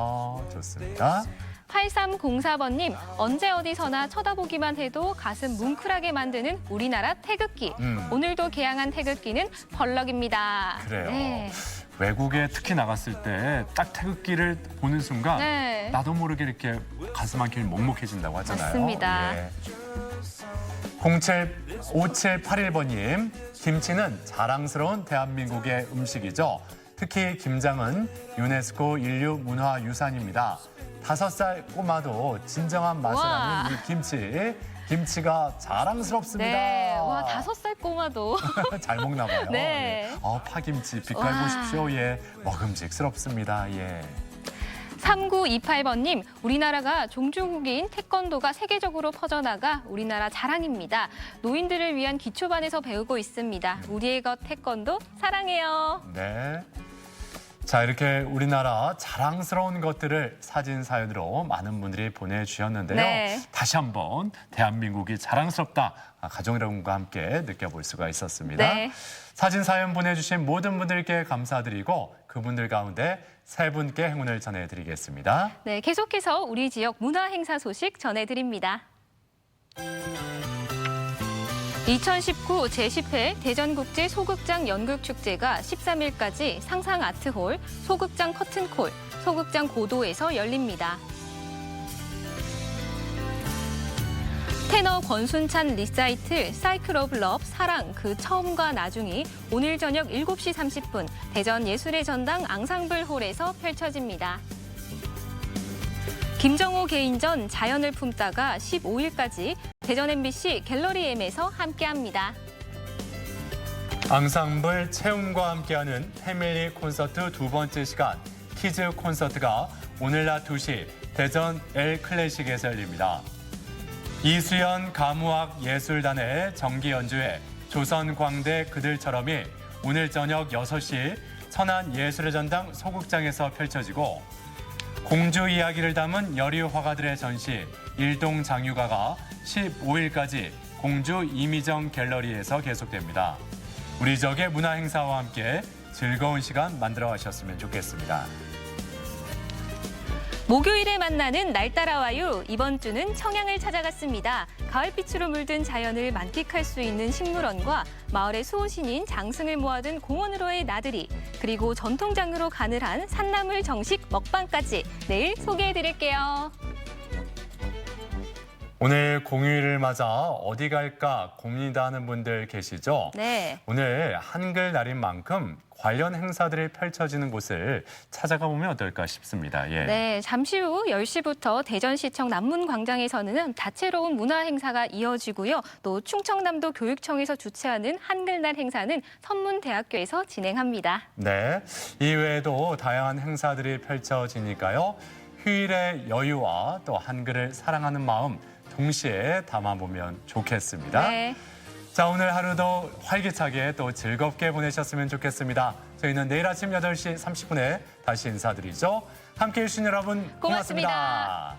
S1: 좋습니다.
S2: 8304번님, 언제 어디서나 쳐다보기만 해도 가슴 뭉클하게 만드는 우리나라 태극기. 오늘도 개항한 태극기는 펄럭입니다.
S1: 그래요.
S2: 네.
S1: 외국에 특히 나갔을 때 딱 태극기를 보는 순간
S2: 네.
S1: 나도 모르게 이렇게 가슴 한켠이 먹먹해진다고 하잖아요.
S2: 맞습니다.
S1: 예. 5781번님, 김치는 자랑스러운 대한민국의 음식이죠. 특히 김장은 유네스코 인류문화유산입니다. 5살 꼬마도 진정한 맛을
S2: 와.
S1: 아는 이 김치가 자랑스럽습니다.
S2: 네, 와, 5살 꼬마도.
S1: 잘 먹나 봐요.
S2: 네.
S1: 예. 파김치 빛깔
S2: 와.
S1: 보십시오. 예, 먹음직스럽습니다. 예.
S2: 3928번님, 우리나라가 종주국인 태권도가 세계적으로 퍼져나가 우리나라 자랑입니다. 노인들을 위한 기초반에서 배우고 있습니다. 우리의 것 태권도 사랑해요.
S1: 네. 자, 이렇게 우리나라 자랑스러운 것들을 사진 사연으로 많은 분들이 보내주셨는데요.
S2: 네.
S1: 다시 한번 대한민국이 자랑스럽다. 가족 여러분과 함께 느껴볼 수가 있었습니다.
S2: 네.
S1: 사진 사연 보내주신 모든 분들께 감사드리고 그분들 가운데 3분께 행운을 전해드리겠습니다.
S2: 네, 계속해서 우리 지역 문화 행사 소식 전해드립니다. 2019 제10회 대전국제 소극장 연극축제가 13일까지 상상 아트홀, 소극장 커튼콜, 소극장 고도에서 열립니다. 테너 권순찬 리사이틀 사이클 오브 러브 사랑 그 처음과 나중이 오늘 저녁 7시 30분 대전 예술의 전당 앙상블 홀에서 펼쳐집니다. 김정호 개인전 자연을 품다가 15일까지 대전 MBC 갤러리 M에서 함께합니다.
S1: 앙상블 채움과 함께하는 패밀리 콘서트 두 번째 시간 키즈 콘서트가 오늘 낮 2시 대전 L 클래식에서 열립니다. 이수연 가무학 예술단의 정기 연주회 조선광대 그들처럼이 오늘 저녁 6시 천안 예술의 전당 소극장에서 펼쳐지고 공주 이야기를 담은 여류 화가들의 전시 일동 장유가가 15일까지 공주 이미정 갤러리에서 계속됩니다. 우리 지역의 문화 행사와 함께 즐거운 시간 만들어 가셨으면 좋겠습니다.
S2: 목요일에 만나는 날 따라와요. 이번 주는 청양을 찾아갔습니다. 가을빛으로 물든 자연을 만끽할 수 있는 식물원과 마을의 수호신인 장승을 모아둔 공원으로의 나들이, 그리고 전통 장르로 가늘한 산나물 정식 먹방까지 내일 소개해드릴게요.
S1: 오늘 공휴일을 맞아 어디 갈까 고민이다 하는 분들 계시죠?
S2: 네.
S1: 오늘 한글날인 만큼 관련 행사들이 펼쳐지는 곳을 찾아가 보면 어떨까 싶습니다. 예.
S2: 네, 잠시 후 10시부터 대전시청 남문광장에서는 다채로운 문화 행사가 이어지고요. 또 충청남도 교육청에서 주최하는 한글날 행사는 선문대학교에서 진행합니다.
S1: 네, 이외에도 다양한 행사들이 펼쳐지니까요. 휴일의 여유와 또 한글을 사랑하는 마음 동시에 담아보면 좋겠습니다.
S2: 네.
S1: 자, 오늘 하루도 활기차게 또 즐겁게 보내셨으면 좋겠습니다. 저희는 내일 아침 8시 30분에 다시 인사드리죠. 함께해 주신 여러분 고맙습니다.